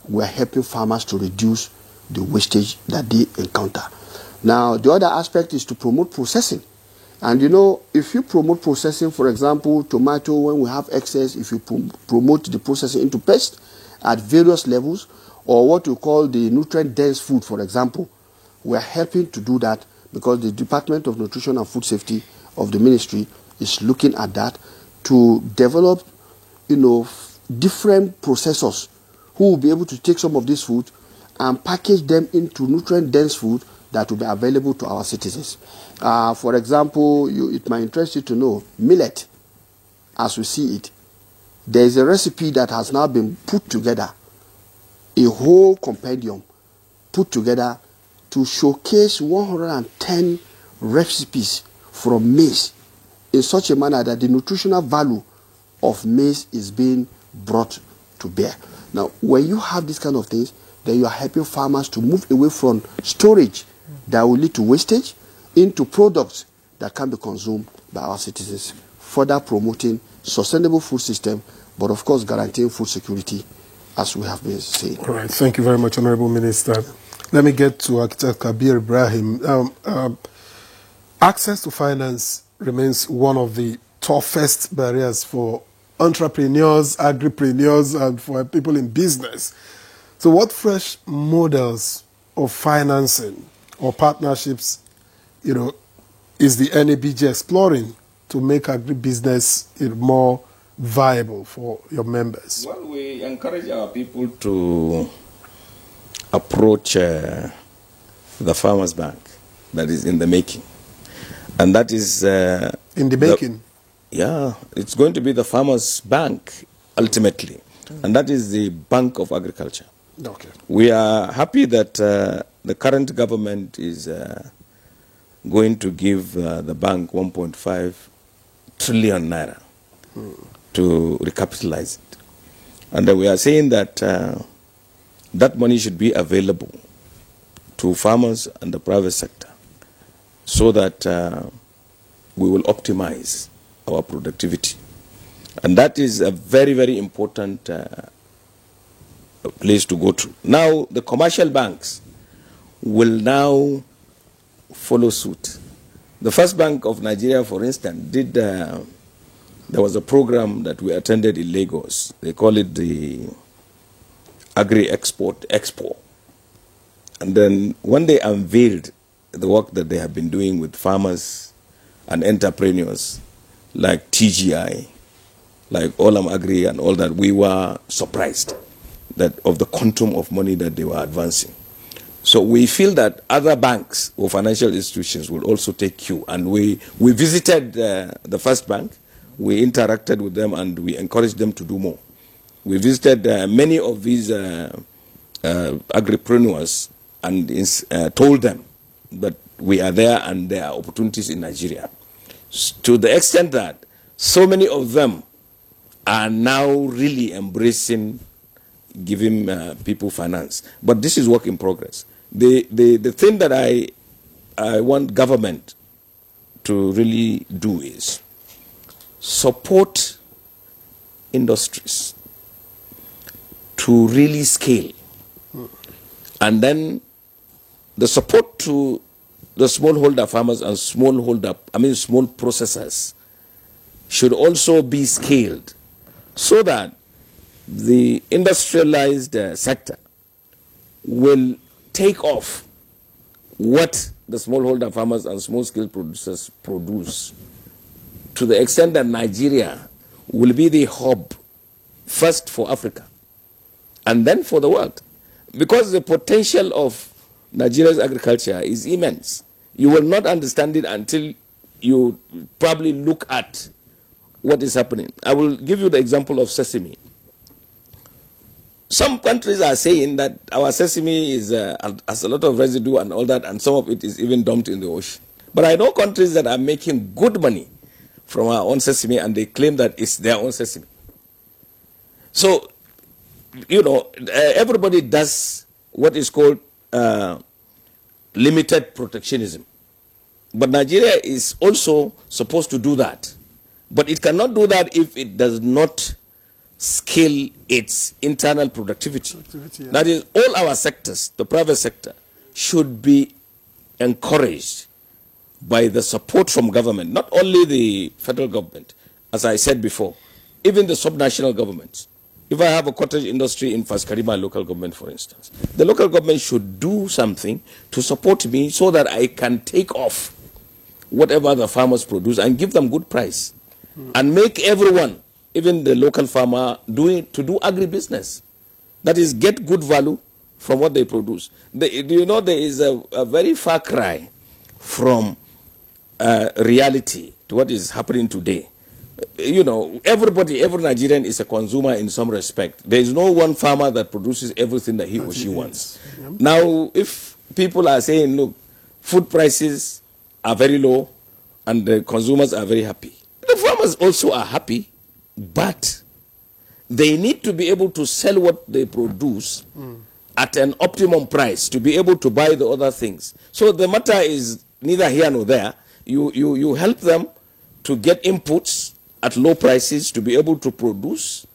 we are helping farmers to reduce the wastage that they encounter. Now, the other aspect is to promote processing. And you know, if you promote processing, for example, tomato, when we have excess, if you promote the processing into paste at various levels, or what we call the nutrient-dense food, for example, we are helping to do that because the Department of Nutrition and Food Safety of the Ministry is looking at that to develop, you know, different processors who will be able to take some of this food and package them into nutrient-dense food that will be available to our citizens. For example, it might interest you to know millet, as we see it. There is a recipe that has now been put together, a whole compendium put together to showcase 110 recipes from maize in such a manner that the nutritional value of maize is being brought to bear. Now, when you have these kind of things, then you are helping farmers to move away from storage that will lead to wastage into products that can be consumed by our citizens, further promoting sustainable food system, but of course guaranteeing food security, as we have been saying. All right, thank you very much, Honorable Minister. Let me get to Architect Kabir Ibrahim. Access to finance remains one of the toughest barriers for entrepreneurs, agripreneurs, and for people in business. So what fresh models of financing or partnerships, you know, is the NABG exploring to make agribusiness more viable for your members? Well, we encourage our people to approach the Farmers Bank that is in the making. And that is... in the making? Yeah, it's going to be the Farmers Bank ultimately. And that is the Bank of Agriculture. Okay. We are happy that the current government is going to give the bank 1.5 trillion naira to recapitalize it. And we are saying that that money should be available to farmers and the private sector so that we will optimize our productivity. And that is a very, very important place to go to. Now, the commercial banks will now follow suit. The First Bank of Nigeria, for instance, did, there was a program that we attended in Lagos. They call it the Agri-Export Expo. And then when they unveiled the work that they have been doing with farmers and entrepreneurs like TGI, like Olam Agri and all that, we were surprised that of the quantum of money that they were advancing. So we feel that other banks or financial institutions will also take cue. And we visited the First Bank, we interacted with them, and we encouraged them to do more. We visited many of these agripreneurs and told them that we are there and there are opportunities in Nigeria. To the extent that so many of them are now really embracing giving people finance. But this is work in progress. The thing that I want government to really do is support industries to really scale. And then the support to the smallholder farmers and small processors should also be scaled so that the industrialized sector will take off what the smallholder farmers and small-scale producers produce, to the extent that Nigeria will be the hub first for Africa and then for the world. Because the potential of Nigeria's agriculture is immense. You will not understand it until you probably look at what is happening. I will give you the example of sesame. Some countries are saying that our sesame has a lot of residue and all that, and some of it is even dumped in the ocean. But I know countries that are making good money from our own sesame, and they claim that it's their own sesame. So, you know, everybody does what is called limited protectionism. But Nigeria is also supposed to do that. But it cannot do that if it does not scale its internal productivity. Yeah. That is, all our sectors, the private sector, should be encouraged by the support from government, not only the federal government, as I said before, even the subnational governments. If I have a cottage industry in Faskarima local government, for instance, the local government should do something to support me so that I can take off whatever the farmers produce and give them good price. And make everyone, even the local farmer, do agribusiness. That is, get good value from what they produce. Do you know there is a very far cry from reality to what is happening today? You know, every Nigerian is a consumer in some respect. There is no one farmer that produces everything that he or she wants. Yeah. Now, if people are saying, look, food prices are very low and the consumers are very happy, the farmers also are happy, but they need to be able to sell what they produce at an optimum price to be able to buy the other things. So the matter is neither here nor there. You help them to get inputs at low prices to be able to produce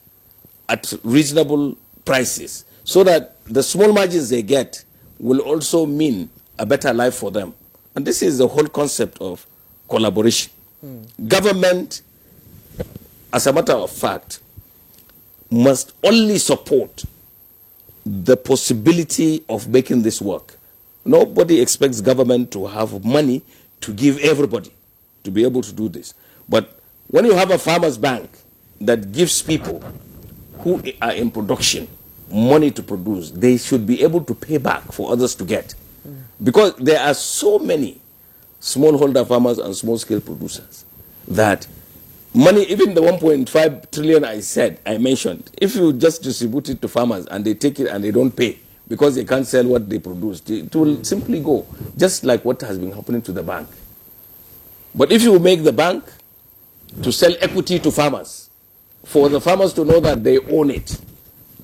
at reasonable prices so that the small margins they get will also mean a better life for them. And this is the whole concept of collaboration. Government, as a matter of fact, must only support the possibility of making this work. Nobody expects government to have money to give everybody to be able to do this. But when you have a farmer's bank, that gives people who are in production money to produce, they should be able to pay back for others to get. Because there are so many smallholder farmers and small-scale producers that money, even the 1.5 trillion I mentioned, if you just distribute it to farmers and they take it and they don't pay because they can't sell what they produce, it will simply go, just like what has been happening to the bank. But if you make the bank to sell equity to farmers, for the farmers to know that they own it,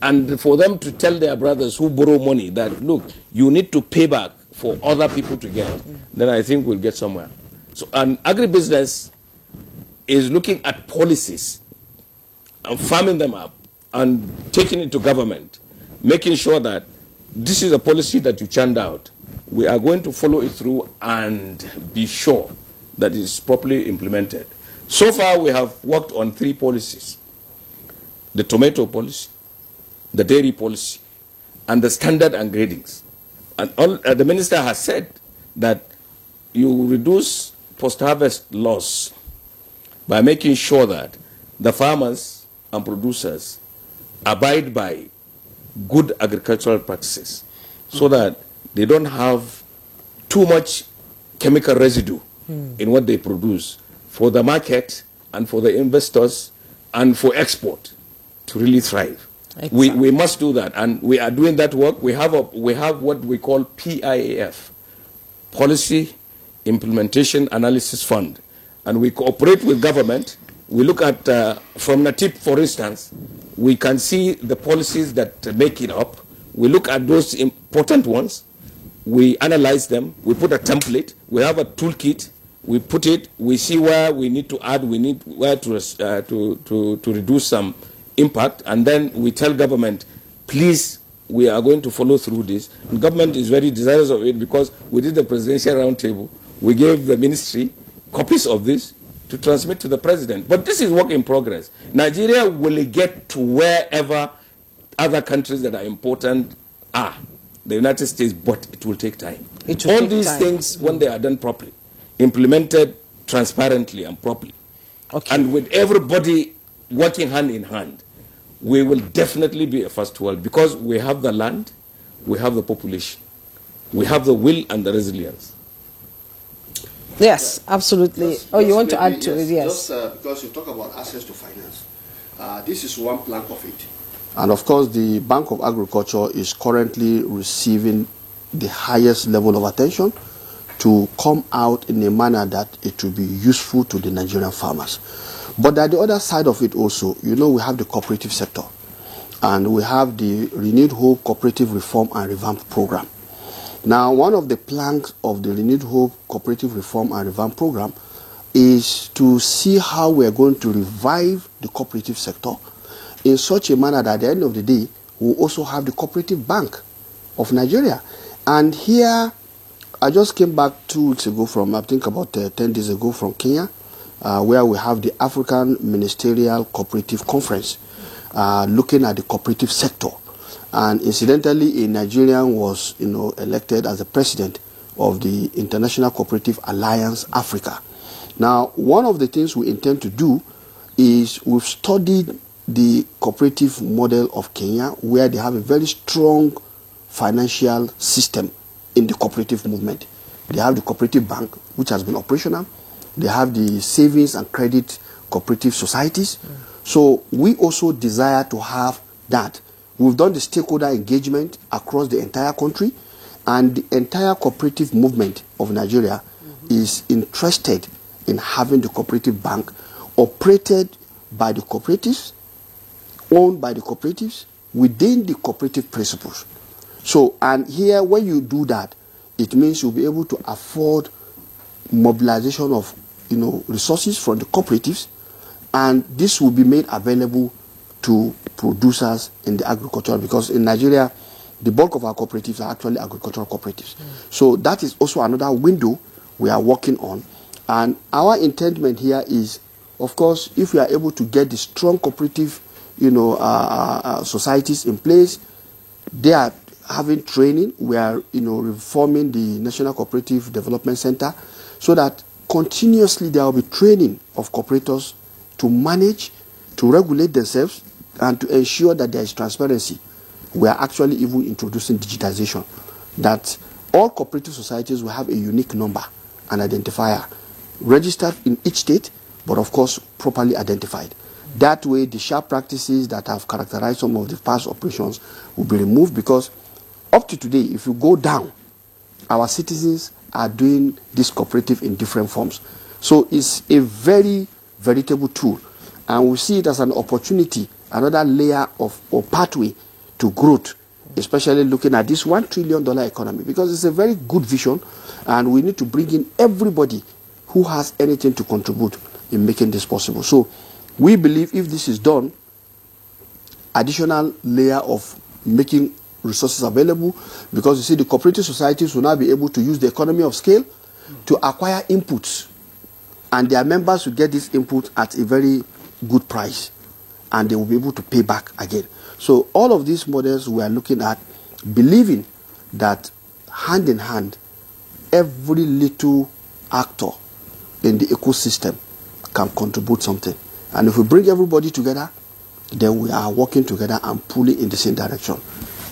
and for them to tell their brothers who borrow money that, look, you need to pay back for other people to get, then I think we'll get somewhere. So, and agribusiness is looking at policies and farming them up and taking it to government, making sure that this is a policy that you churned out. We are going to follow it through and be sure that it is properly implemented. So far, we have worked on 3 policies: the tomato policy, the dairy policy, and the standard and gradings. And the minister has said that you reduce post-harvest loss by making sure that the farmers and producers abide by good agricultural practices so that they don't have too much chemical residue in what they produce for the market and for the investors and for export to really thrive. Exactly. We must do that, and we are doing that work. We have what we call PIAF, Policy Implementation Analysis Fund, and we cooperate with government. We look at, from NATIP, for instance, we can see the policies that make it up. We look at those important ones, we analyze them, we put a template, we have a toolkit, we put it, we see where we need to add, we need where to reduce some impact, and then we tell government, please, we are going to follow through this. And government is very desirous of it because we did the presidential roundtable. We gave the ministry copies of this to transmit to the president. But this is work in progress. Nigeria will get to wherever other countries that are important are, the United States, but it will take time. All these things, when they are done properly, implemented transparently and properly, and with everybody working hand in hand, we will definitely be a first world because we have the land, we have the population, we have the will and the resilience. Yes, absolutely. You want to add to it? Yes. Just because you talk about access to finance, this is one plank of it. And of course, the Bank of Agriculture is currently receiving the highest level of attention to come out in a manner that it will be useful to the Nigerian farmers. But at the other side of it also, you know, we have the cooperative sector, and we have the Renewed Hope Cooperative Reform and Revamp Program. Now, one of the planks of the Renewed Hope Cooperative Reform and Revamp Program is to see how we are going to revive the cooperative sector in such a manner that at the end of the day, we'll also have the Cooperative Bank of Nigeria. And here, I just came back 2 weeks ago from, I think about 10 days ago from Kenya, where we have the African Ministerial Cooperative Conference looking at the cooperative sector. And incidentally, a Nigerian was, elected as the president of the International Cooperative Alliance Africa. Now, one of the things we intend to do is we've studied the cooperative model of Kenya, where they have a very strong financial system in the cooperative movement. They have the cooperative bank, which has been operational. They have the savings and credit cooperative societies. So we also desire to have that. We've done the stakeholder engagement across the entire country, and the entire cooperative movement of Nigeria is interested in having the cooperative bank operated by the cooperatives, owned by the cooperatives, within the cooperative principles. So, and here, when you do that, it means you'll be able to afford mobilization of, resources from the cooperatives, and this will be made available to producers in the agriculture, because in Nigeria, the bulk of our cooperatives are actually agricultural cooperatives. So that is also another window we are working on. And our intentment here is, of course, if we are able to get the strong cooperative, societies in place, they are having training. We are, reforming the National Cooperative Development Center so that continuously there will be training of cooperators to manage to regulate themselves and to ensure that there is transparency. We are actually even introducing digitization, that all cooperative societies will have a unique number, an identifier, registered in each state, but of course properly identified. That way, the sharp practices that have characterized some of the past operations will be removed, because up to today, if you go down, our citizens are doing this cooperative in different forms. So it's a very veritable tool, and we see it as an opportunity, another layer of or pathway to growth, especially looking at this $1 trillion economy, because it's a very good vision, and we need to bring in everybody who has anything to contribute in making this possible. So we believe if this is done, additional layer of making resources available, because you see the cooperative societies will now be able to use the economy of scale to acquire inputs, and their members will get this input at a very good price, and they will be able to pay back again. So all of these models we are looking at, believing that hand in hand, every little actor in the ecosystem can contribute something. And if we bring everybody together, then we are working together and pulling in the same direction.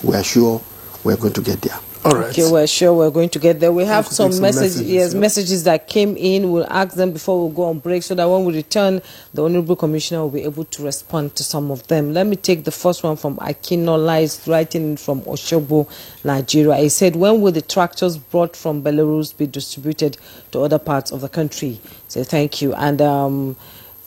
We are sure we're going to get there. All right. Okay, we're sure we're going to get there. We have some messages, messages that came in. We'll ask them before we go on break, so that when we return, the Honorable Commissioner will be able to respond to some of them. Let me take the first one from Akinola. He's writing from Oshobo, Nigeria. He said, when will the tractors brought from Belarus be distributed to other parts of the country? So thank you. And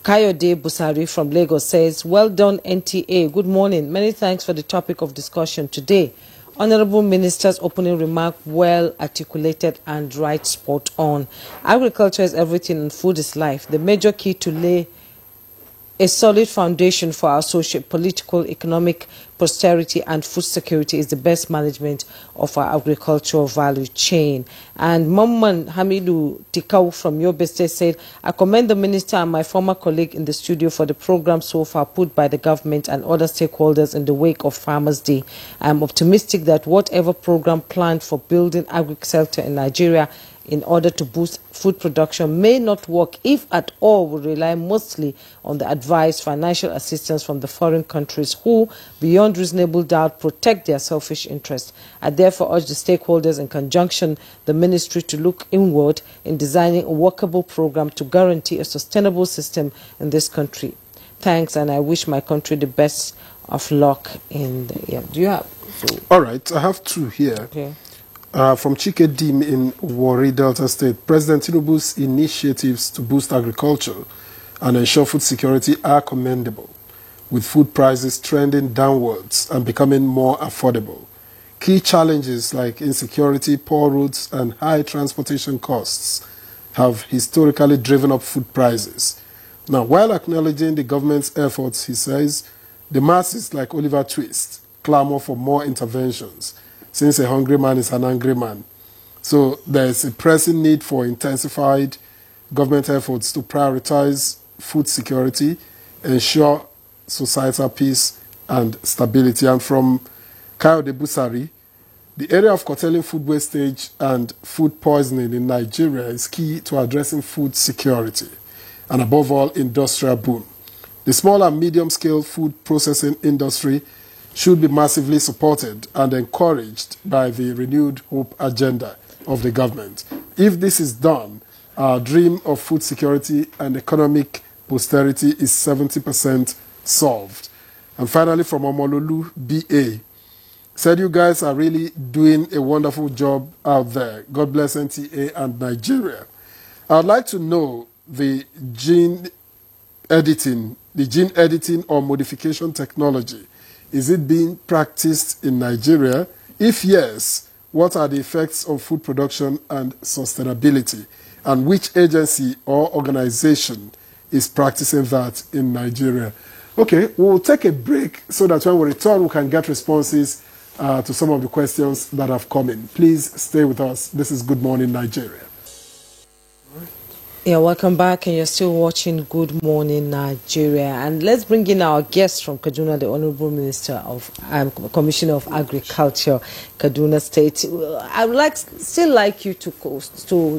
Kayode Busari from Lagos says, well done, NTA. Good morning. Many thanks for the topic of discussion today. Honorable Minister's opening remark, well articulated and right spot on. Agriculture is everything and food is life. The major key to lay a solid foundation for our social, political, economic prosperity and food security is the best management of our agricultural value chain. And Mamman Hamidu Tikau from Yobe State said, I commend the minister and my former colleague in the studio for the program so far put by the government and other stakeholders in the wake of Farmers' Day. I am optimistic that whatever program planned for building agriculture in Nigeria in order to boost food production may not work, if at all, will rely mostly on the advice, financial assistance from the foreign countries who, beyond reasonable doubt, protect their selfish interests. I therefore urge the stakeholders in conjunction the ministry to look inward in designing a workable program to guarantee a sustainable system in this country. Thanks, and I wish my country the best of luck in the year. Do you have? All right, I have two here. Okay. From Chike Dim in Warri, Delta State, President Tinubu's initiatives to boost agriculture and ensure food security are commendable, with food prices trending downwards and becoming more affordable. Key challenges like insecurity, poor roads, and high transportation costs have historically driven up food prices. Now, while acknowledging the government's efforts, he says, the masses, like Oliver Twist, clamor for more interventions, since a hungry man is an angry man. So there is a pressing need for intensified government efforts to prioritize food security, ensure societal peace and stability. And from Kayode Busari, the area of curtailing food wastage and food poisoning in Nigeria is key to addressing food security and, above all, industrial boom. The small and medium-scale food processing industry should be massively supported and encouraged by the renewed hope agenda of the government. If this is done, our dream of food security and economic posterity is 70% solved. And finally, from Omololu B.A., said, you guys are really doing a wonderful job out there. God bless NTA and Nigeria. I would like to know the gene editing or modification technology. Is it being practiced in Nigeria? If yes, what are the effects on food production and sustainability? And which agency or organization is practicing that in Nigeria? Okay, we'll take a break so that when we return, we can get responses to some of the questions that have come in. Please stay with us. This is Good Morning Nigeria. Yeah, welcome back, and you're still watching Good Morning Nigeria. And let's bring in our guest from Kaduna, the Honorable Minister of Commissioner of Agriculture, Kaduna State. I would still like you to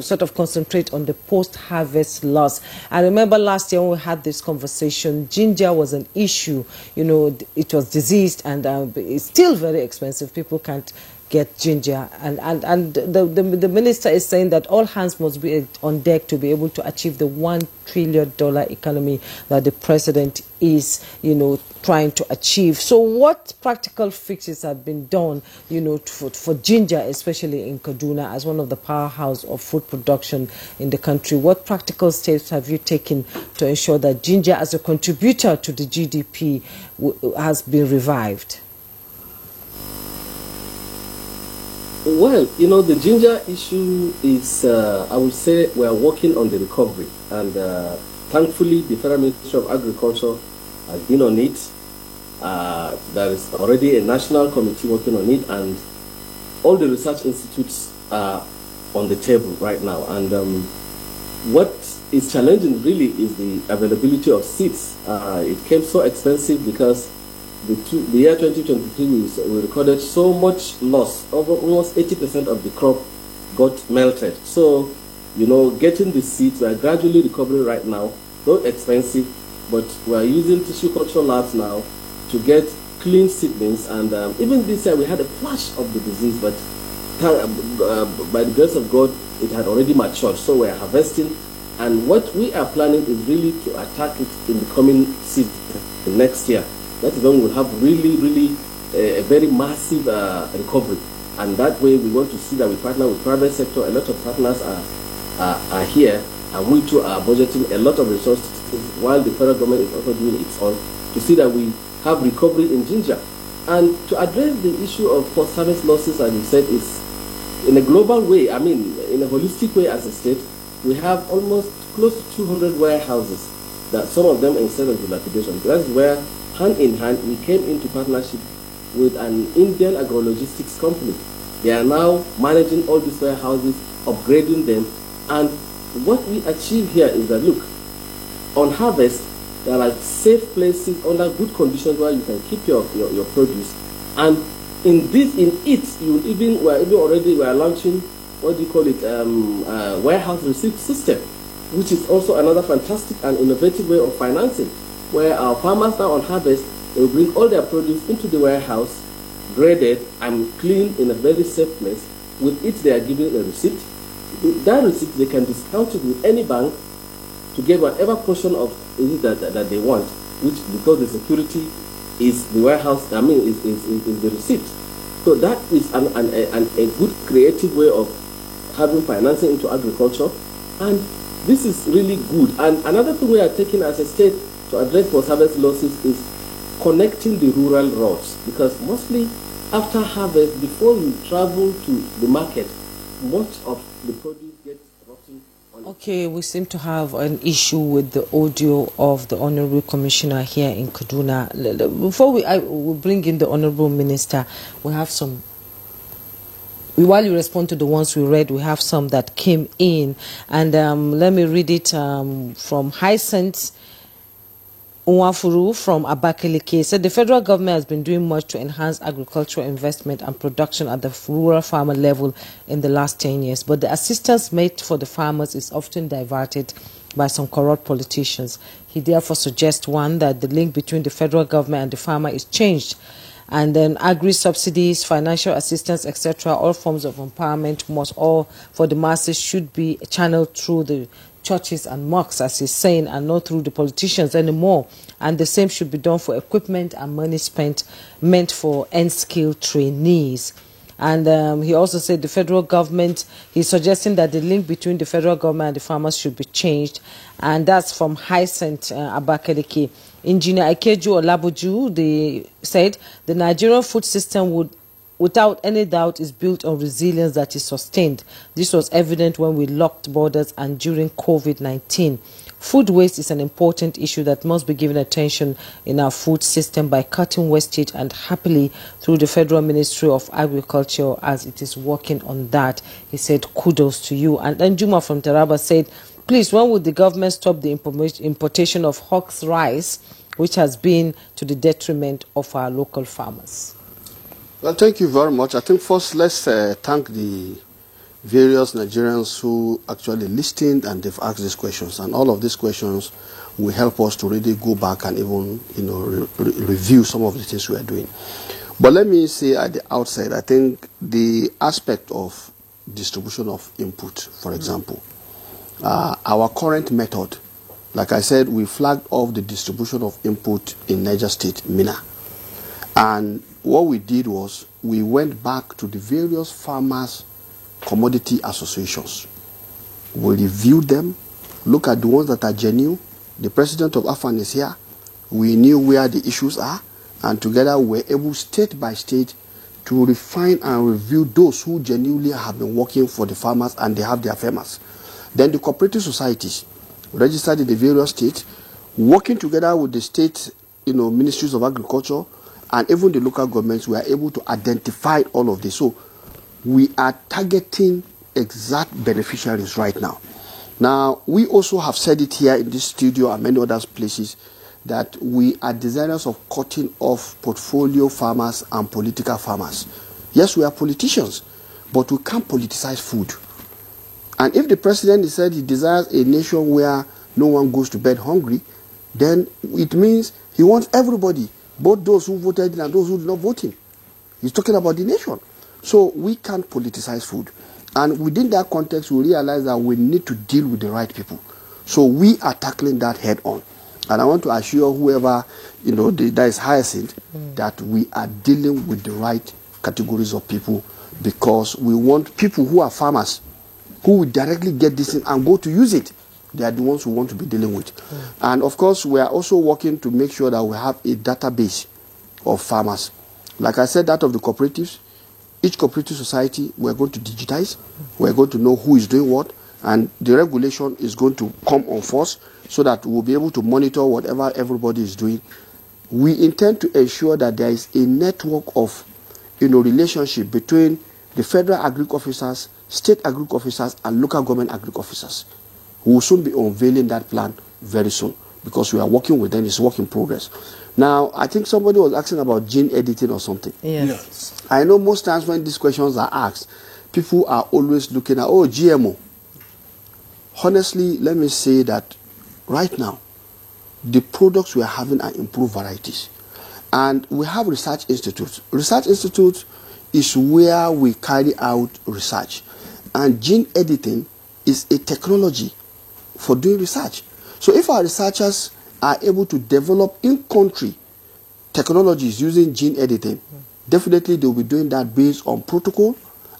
sort of concentrate on the post-harvest loss. I remember last year when we had this conversation, ginger was an issue. You know, it was diseased, and it's still very expensive. People can't get ginger, and the minister is saying that all hands must be on deck to be able to achieve the $1 trillion economy that the president is, you know, trying to achieve. So what practical fixes have been done, you know, for ginger, especially in Kaduna, as one of the powerhouse of food production in the country? What practical steps have you taken to ensure that ginger as a contributor to the GDP has been revived? Well, you know, the ginger issue is, I would say, we are working on the recovery. And thankfully, the Federal Ministry of Agriculture has been on it. There is already a national committee working on it, and all the research institutes are on the table right now. And what is challenging really is the availability of seeds. It came so expensive because the year 2023 we recorded so much loss. Over almost 80% of the crop got melted. So, you know, getting the seeds, we are gradually recovering right now. Though expensive, but we are using tissue culture labs now to get clean seedlings. And even this year we had a flash of the disease, but by the grace of God, it had already matured. So we are harvesting, and what we are planning is really to attack it in the coming season next year. That is when we'll have really a very massive recovery. And that way we want to see that we partner with private sector. A lot of partners are here, and we too are budgeting a lot of resources while the federal government is also doing its own to see that we have recovery in ginger. And to address the issue of post-harvest losses, as you said, is in a global way, I mean, in a holistic way as a state, we have almost close to 200 warehouses, that some of them instead of dilapidation. That's where, hand in hand, we came into partnership with an Indian agro-logistics company. They are now managing all these warehouses, upgrading them, and what we achieve here is that, look, on harvest, there are safe places under good conditions where you can keep your produce. And we are launching, what do you call it, warehouse receipt system, which is also another fantastic and innovative way of financing, where our farmers now on harvest, they will bring all their produce into the warehouse, graded and cleaned in a very safe place. With it, they are given a receipt. With that receipt, they can discount it with any bank to get whatever portion of it that they want, which, because the security is the warehouse, I mean, is the receipt. So that is a good creative way of having financing into agriculture, and this is really good. And another thing we are taking as a state to address post-harvest losses is connecting the rural roads, because mostly after harvest, before you travel to the market, much of the produce gets rotten. Okay, we seem to have an issue with the audio of the Honorable Commissioner here in Kaduna. Before we bring in the Honorable Minister, we have some. While you respond to the ones we read, we have some that came in, and let me read it from Hyacinth Nwafuru from Abakaliki. Said the federal government has been doing much to enhance agricultural investment and production at the rural farmer level in the last 10 years, but the assistance made for the farmers is often diverted by some corrupt politicians. He therefore suggests, one, that the link between the federal government and the farmer is changed, and then agri-subsidies, financial assistance, etc., all forms of empowerment must all for the masses should be channeled through the churches and mosques, as he's saying, and not through the politicians anymore. And the same should be done for equipment and money spent meant for unskilled trainees. And he also said the federal government, he's suggesting that the link between the federal government and the farmers should be changed. And that's from Hyacinth Abakaliki. Engineer Ikeju Olabuju, they said the Nigerian food system would, without any doubt, is built on resilience that is sustained. This was evident when we locked borders and during COVID-19. Food waste is an important issue that must be given attention in our food system by cutting wastage, and happily through the Federal Ministry of Agriculture as it is working on that. He said kudos to you. And then Juma from Taraba said Please, when would the government stop the importation of hawk's rice, which has been to the detriment of our local farmers? Well, thank you very much. I think first let's thank the various Nigerians who actually listened and they've asked these questions. And all of these questions will help us to really go back and even, review some of the things we are doing. But let me say at the outset, I think the aspect of distribution of input, for example, our current method, like I said, we flagged off the distribution of input in Niger State, Mina. And what we did was we went back to the various farmers' commodity associations. We reviewed them, look at the ones that are genuine. The president of AFAN is here. We knew where the issues are, and together we were able, state by state, to refine and review those who genuinely have been working for the farmers and they have their farmers. Then the cooperative societies registered in the various states, working together with the state, ministries of agriculture, and even the local governments, we are able to identify all of this. So we are targeting exact beneficiaries right now. Now, we also have said it here in this studio and many other places that we are desirous of cutting off portfolio farmers and political farmers. Yes, we are politicians, but we can't politicize food. And if the president said he desires a nation where no one goes to bed hungry, then it means he wants everybody, both those who voted and those who did not vote him. He's talking about the nation. So we can't politicize food. And within that context, we realize that we need to deal with the right people. So we are tackling that head on. And I want to assure whoever, that is hyacinth, that we are dealing with the right categories of people, because we want people who are farmers, who will directly get this in and go to use it. They are the ones we want to be dealing with. And of course, we are also working to make sure that we have a database of farmers. Like I said, that of the cooperatives, each cooperative society, we are going to digitize. We are going to know who is doing what, and the regulation is going to come on force so that we'll be able to monitor whatever everybody is doing. We intend to ensure that there is a network of, relationship between the federal agri officers, state agri officers, and local government agri officers. We will soon be unveiling that plan very soon because we are working with them. It's work in progress. Now, I think somebody was asking about gene editing or something. Yes. I know most times when these questions are asked, people are always looking at, GMO. Honestly, let me say that right now, the products we are having are improved varieties. And we have research institutes. Research institutes is where we carry out research. And gene editing is a technology for doing research. So if our researchers are able to develop in-country technologies using gene editing, definitely they will be doing that based on protocol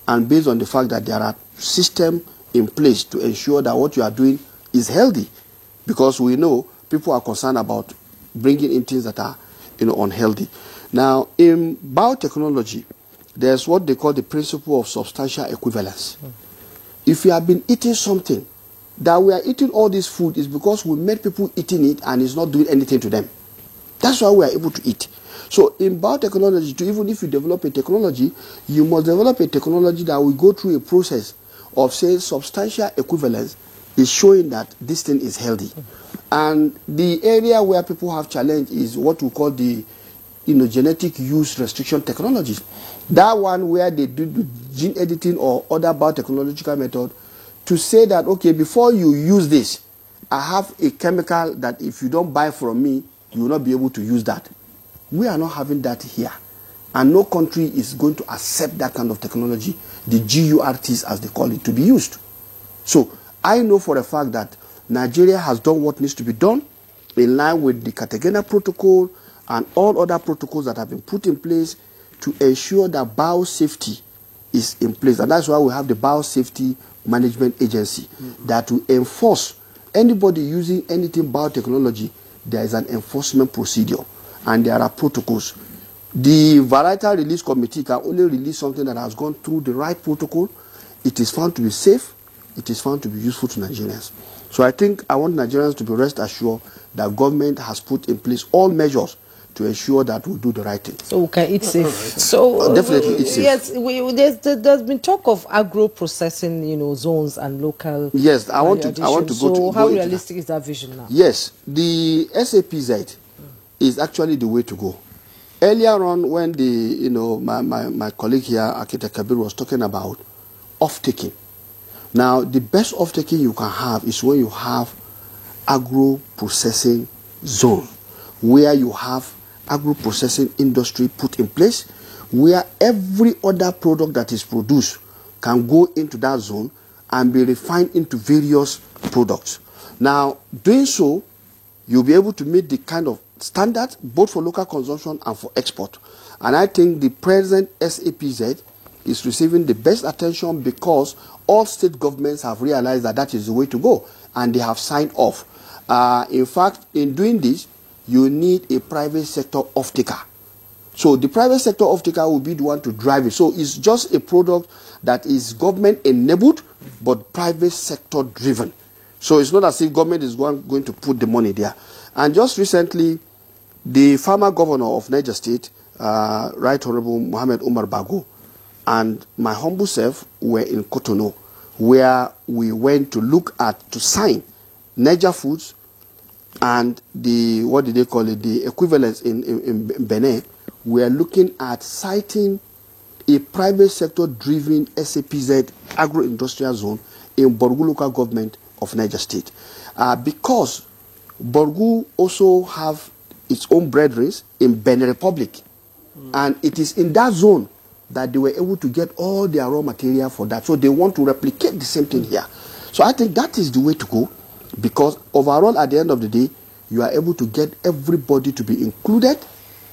and based on the fact that there are systems in place to ensure that what you are doing is healthy. Because we know people are concerned about bringing in things that are unhealthy. Now, in biotechnology, there's what they call the principle of substantial equivalence. If you have been eating something, that we are eating all this food is because we made people eating it and it's not doing anything to them. That's why we are able to eat. So in biotechnology, even if you develop a technology, you must develop a technology that will go through a process of, say, substantial equivalence is showing that this thing is healthy. And the area where people have challenge is what we call the genetic use restriction technologies. That one where they do the gene editing or other biotechnological method to say that, okay, before you use this, I have a chemical that if you don't buy from me, you will not be able to use that. We are not having that here. And no country is going to accept that kind of technology, the GURTs as they call it, to be used. So I know for a fact that Nigeria has done what needs to be done in line with the Cartagena Protocol and all other protocols that have been put in place to ensure that biosafety is in place. And that's why we have the Biosafety Management Agency that will enforce anybody using anything biotechnology. There is an enforcement procedure and there are protocols. The Varietal Release Committee can only release something that has gone through the right protocol. It is found to be safe. It is found to be useful to Nigerians. So I think I want Nigerians to be rest assured that government has put in place all measures to ensure that we do the right thing. So we can eat safe. So definitely eat safe. Yes, there's been talk of agro-processing, zones and local. Yes, I want to go So to how go realistic is that vision now? Yes, the SAPZ is actually the way to go. Earlier on, when my colleague here, Architect Kabir, was talking about off-taking. Now, the best off-taking you can have is when you have agro-processing zone, where you have agro-processing industry put in place, where every other product that is produced can go into that zone and be refined into various products. Now, doing so, you'll be able to meet the kind of standards both for local consumption and for export. And I think the present SAPZ is receiving the best attention because all state governments have realized that that is the way to go, and they have signed off. In fact, in doing this, you need a private sector off-taker. So the private sector off-taker will be the one to drive it. So it's just a product that is government-enabled, but private sector-driven. So it's not as if government is going to put the money there. And just recently, the former governor of Niger State, Right Honorable Mohammed Umar Bago, and my humble self were in Cotonou, where we went to sign Niger Foods and the, what did they call it, the equivalents in Benin. We are looking at citing a private sector-driven SAPZ agro-industrial zone in Borgu local government of Niger State. Because Borgu also have its own brethren in Benin Republic. And it is in that zone that they were able to get all their raw material for that. So they want to replicate the same thing here. So I think that is the way to go, because overall, at the end of the day, you are able to get everybody to be included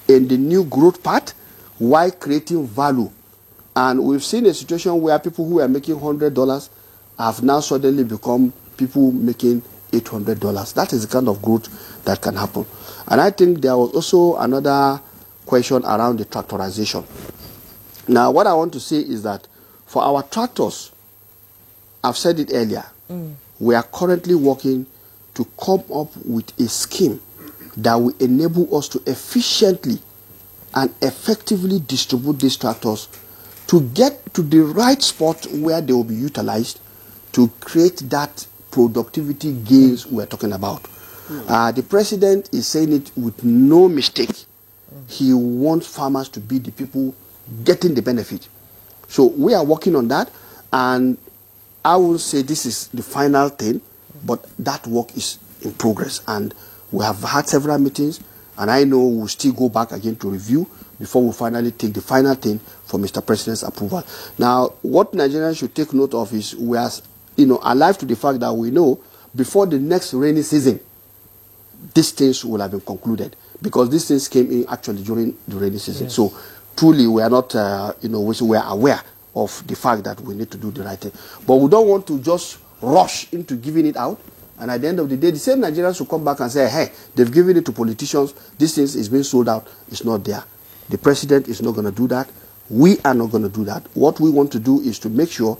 in the new growth path while creating value. And we've seen a situation where people who are making $100 have now suddenly become people making $800. That is the kind of growth that can happen. And I think there was also another question around the tractorization. Now, what I want to say is that for our tractors, I've said it earlier, we are currently working to come up with a scheme that will enable us to efficiently and effectively distribute these tractors to get to the right spot where they will be utilized to create that productivity gains we're talking about. The president is saying it with no mistake. He wants farmers to be the people getting the benefit. So we are working on that, and I will say this is the final thing, but that work is in progress, and we have had several meetings, and I know we'll still go back again to review before we finally take the final thing for Mr. President's approval. Now, what Nigerians should take note of is we are, alive to the fact that we know before the next rainy season, these things will have been concluded, because these things came in actually during the rainy season. Yes. So truly, we are not, we are aware of the fact that we need to do the right thing. But we don't want to just rush into giving it out. And at the end of the day, the same Nigerians will come back and say, hey, they've given it to politicians. This thing is being sold out. It's not there. The president is not going to do that. We are not going to do that. What we want to do is to make sure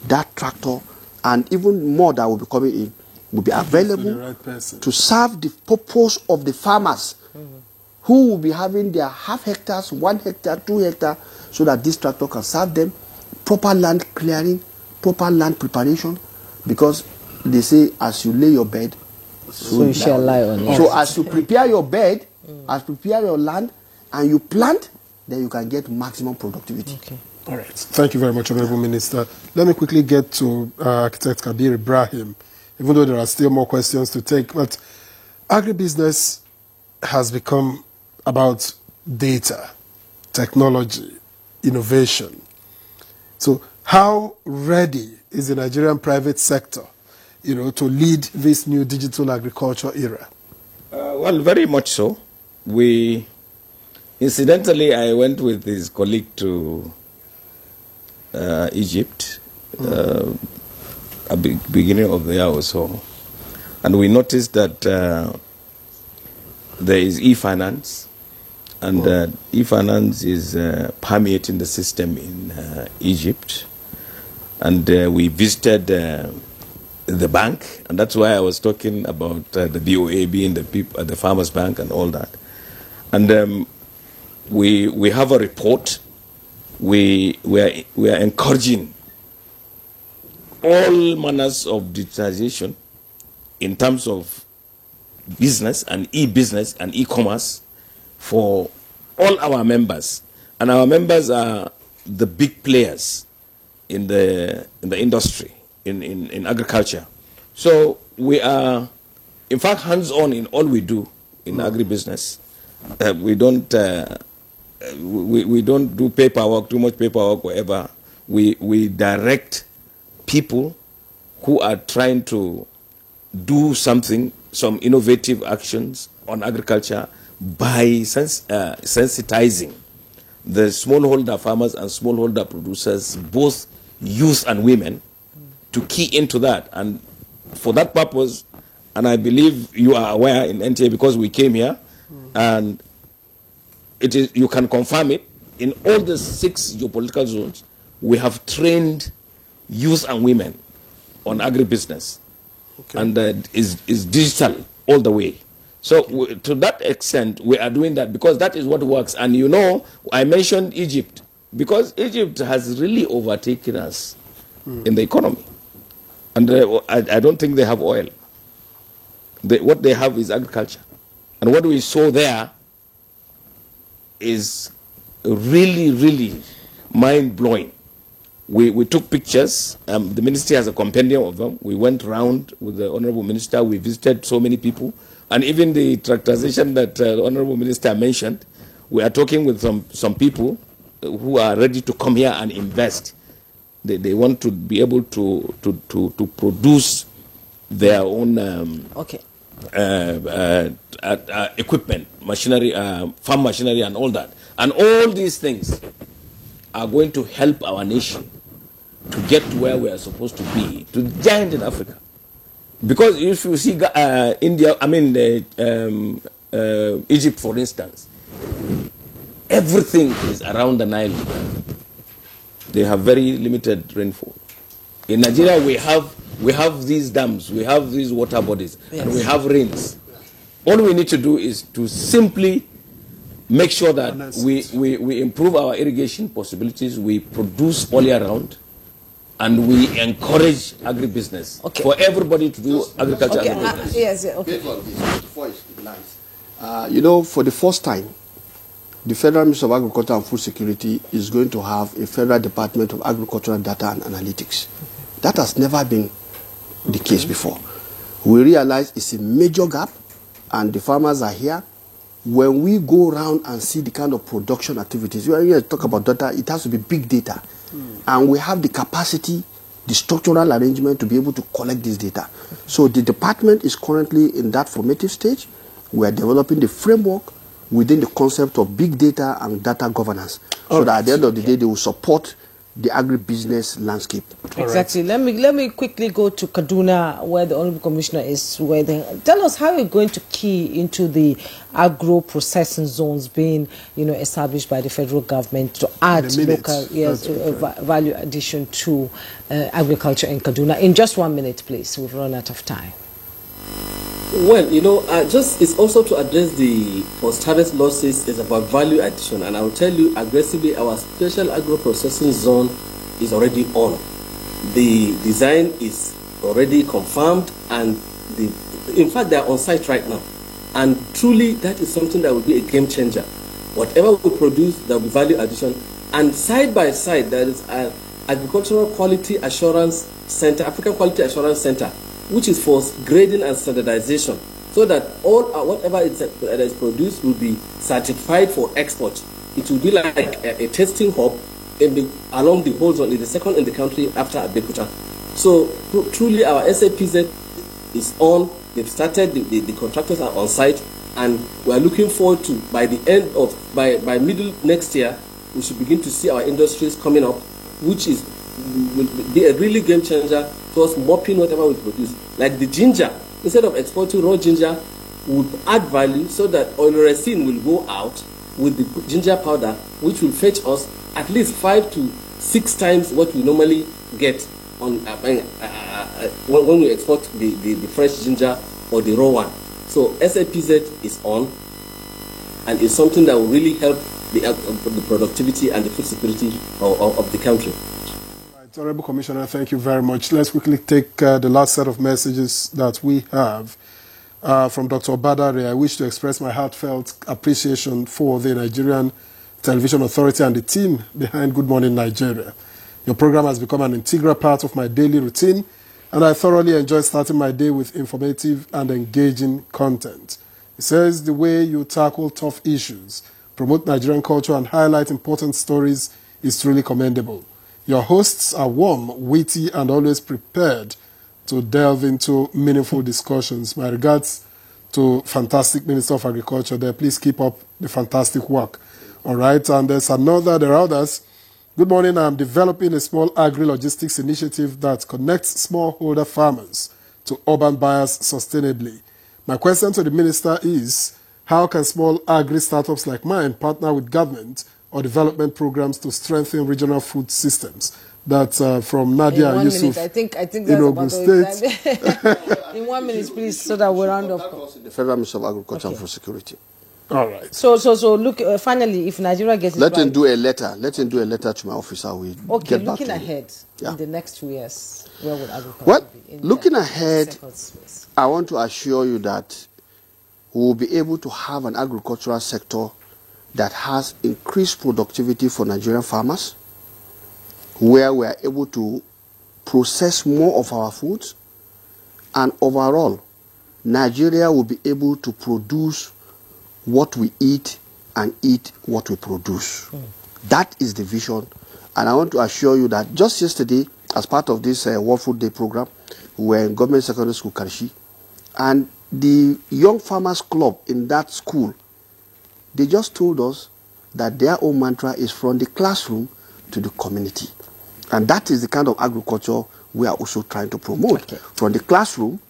that tractor and even more that will be coming in will be available to serve the purpose of the farmers who will be having their half hectares, 1 hectare, 2 hectares, so that this tractor can serve them. Proper land clearing, proper land preparation, because they say as you lay your bed, so you shall lie on it. So as you prepare your bed, as prepare your land, and you plant, then you can get maximum productivity. Okay. All right. Thank you very much, Honorable Minister. Let me quickly get to Architect Kabir Ibrahim, even though there are still more questions to take. But agribusiness has become about data, technology, innovation. So how ready is the Nigerian private sector, to lead this new digital agriculture era? Well, very much so. Incidentally, I went with his colleague to Egypt at the beginning of the year or so, and we noticed that there is e-finance, and e-finance is permeating the system in Egypt, and we visited the bank, and that's why I was talking about the BOA being the Farmers Bank and all that. And we have a report. We are encouraging all manners of digitization in terms of business and e-business and e-commerce for all our members. And our members are the big players in the industry, in agriculture. So we are, in fact, hands-on in all we do in agribusiness. We don't do paperwork, too much paperwork, whatever. We direct people who are trying to do something, some innovative actions on agriculture by sensitizing the smallholder farmers and smallholder producers, both youth and women, to key into that. And for that purpose, and I believe you are aware in NTA because we came here, and it is, you can confirm it, in all the 6 geopolitical zones, we have trained youth and women on agribusiness. Okay. And is digital all the way. So to that extent, we are doing that because that is what works. And you know, I mentioned Egypt because Egypt has really overtaken us in the economy. And I don't think they have oil. What they have is agriculture. And what we saw there is really, really mind-blowing. We took pictures. The ministry has a compendium of them. We went round with the Honorable Minister. We visited so many people. And even the tractorization that the Honorable Minister mentioned, we are talking with some people who are ready to come here and invest. They want to be able to produce their own equipment, machinery, farm machinery and all that. And all these things are going to help our nation to get to where we are supposed to be, to the giant in Africa. Because if you see India, Egypt, for instance, everything is around the Nile. They have very limited rainfall. In Nigeria, we have these dams, we have these water bodies, and we have rains. All we need to do is to simply make sure that we improve our irrigation possibilities, we produce all year round, and we encourage agribusiness for everybody to do agriculture and business. Yes, okay. Before it lies. You know, for the first time, the Federal Ministry of Agriculture and Food Security is going to have a Federal Department of Agricultural Data and Analytics. That has never been the case before. We realize it's a major gap, and the farmers are here. When we go around and see the kind of production activities, when you talk about data, it has to be big data. And we have the capacity, the structural arrangement to be able to collect this data. So the department is currently in that formative stage. We are developing the framework within the concept of big data and data governance. So that at the end of the day, they will support the agribusiness landscape. Exactly. Right. Let me quickly go to Kaduna, where the Honorable Commissioner is. Tell us how you're going to key into the agro-processing zones being, established by the federal government to add local value addition to agriculture in Kaduna. In just 1 minute, please. We've run out of time. Well, it's also to address the post-harvest losses is about value addition. And I will tell you aggressively, our special agro-processing zone is already on. The design is already confirmed, and in fact, they are on site right now. And truly, that is something that will be a game changer. Whatever we produce, there will be value addition. And side by side, there is an Agricultural Quality Assurance Center, African Quality Assurance Center, which is for grading and standardization, so that all whatever that is produced will be certified for export. It will be like a testing hub along the whole zone. It's the second in the country after Abuja. So truly, our SAPZ is on. They've started. The contractors are on site, and we are looking forward to by middle next year, we should begin to see our industries coming up, which will be a really game changer towards mopping whatever we produce. Like the ginger, instead of exporting raw ginger, we would add value so that oleoresin will go out with the ginger powder, which will fetch us at least 5 to 6 times what we normally get on when we export the fresh ginger or the raw one. So SAPZ is on. and it's something that will really help the productivity and the food security of the country. Right, Honorable Commissioner, thank you very much. Let's quickly take the last set of messages that we have from Dr. Badare. I wish to express my heartfelt appreciation for the Nigerian Television Authority and the team behind Good Morning Nigeria. Your program has become an integral part of my daily routine, and I thoroughly enjoy starting my day with informative and engaging content. It says the way you tackle tough issues, promote Nigerian culture, and highlight important stories is truly commendable. Your hosts are warm, witty, and always prepared to delve into meaningful discussions. My regards to fantastic Minister of Agriculture there. Please keep up the fantastic work. All right, and there are others. Good morning. I'm developing a small agri-logistics initiative that connects smallholder farmers to urban buyers sustainably. My question to the minister is, how can small agri-startups like mine partner with government or development programs to strengthen regional food systems? That's from Nadia Yusuf. I think that's in Ogun State. In 1 minute, please, so that we're round up. The Federal Minister of Agriculture and Food Security. All right. So look, finally, if Nigeria gets let him do a letter. Let him do a letter to my officer. We okay, get back looking to ahead in the next 2 years, where would agriculture well, be? Looking ahead, I want to assure you that we will be able to have an agricultural sector that has increased productivity for Nigerian farmers, where we are able to process more of our foods, and overall, Nigeria will be able to produce what we eat and eat what we produce. That is the vision, and I want to assure you that just yesterday, as part of this World Food Day program, we were in Government Secondary School Karshi, and the Young Farmers Club in that school, they just told us that their own mantra is from the classroom to the community. And that is the kind of agriculture we are also trying to promote, from the classroom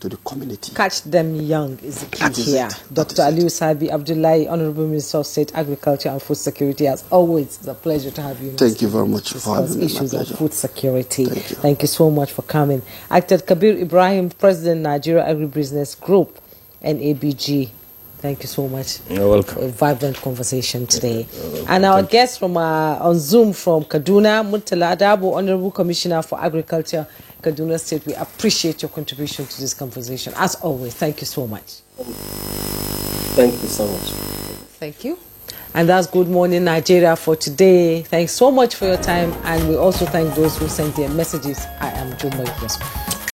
to the community. Catch them young is the key here. Dr. Aliyu Sabi Abdullahi, Honorable Minister of State Agriculture and Food Security, as always, it's a pleasure to have you. Thank you very much for having me. Issues of food security. Thank you so much for coming. Actor Kabir Ibrahim, President, Nigeria Agribusiness Group, NABG. Thank you so much. You're welcome. For a vibrant conversation today. And our guest from on Zoom from Kaduna, Murtala Adabo, Honorable Commissioner for Agriculture, Kaduna State. We appreciate your contribution to this conversation. As always, thank you so much. Thank you so much. Thank you. And that's Good Morning Nigeria for today. Thanks so much for your time. And we also thank those who sent their messages. I am Juma Yusuf.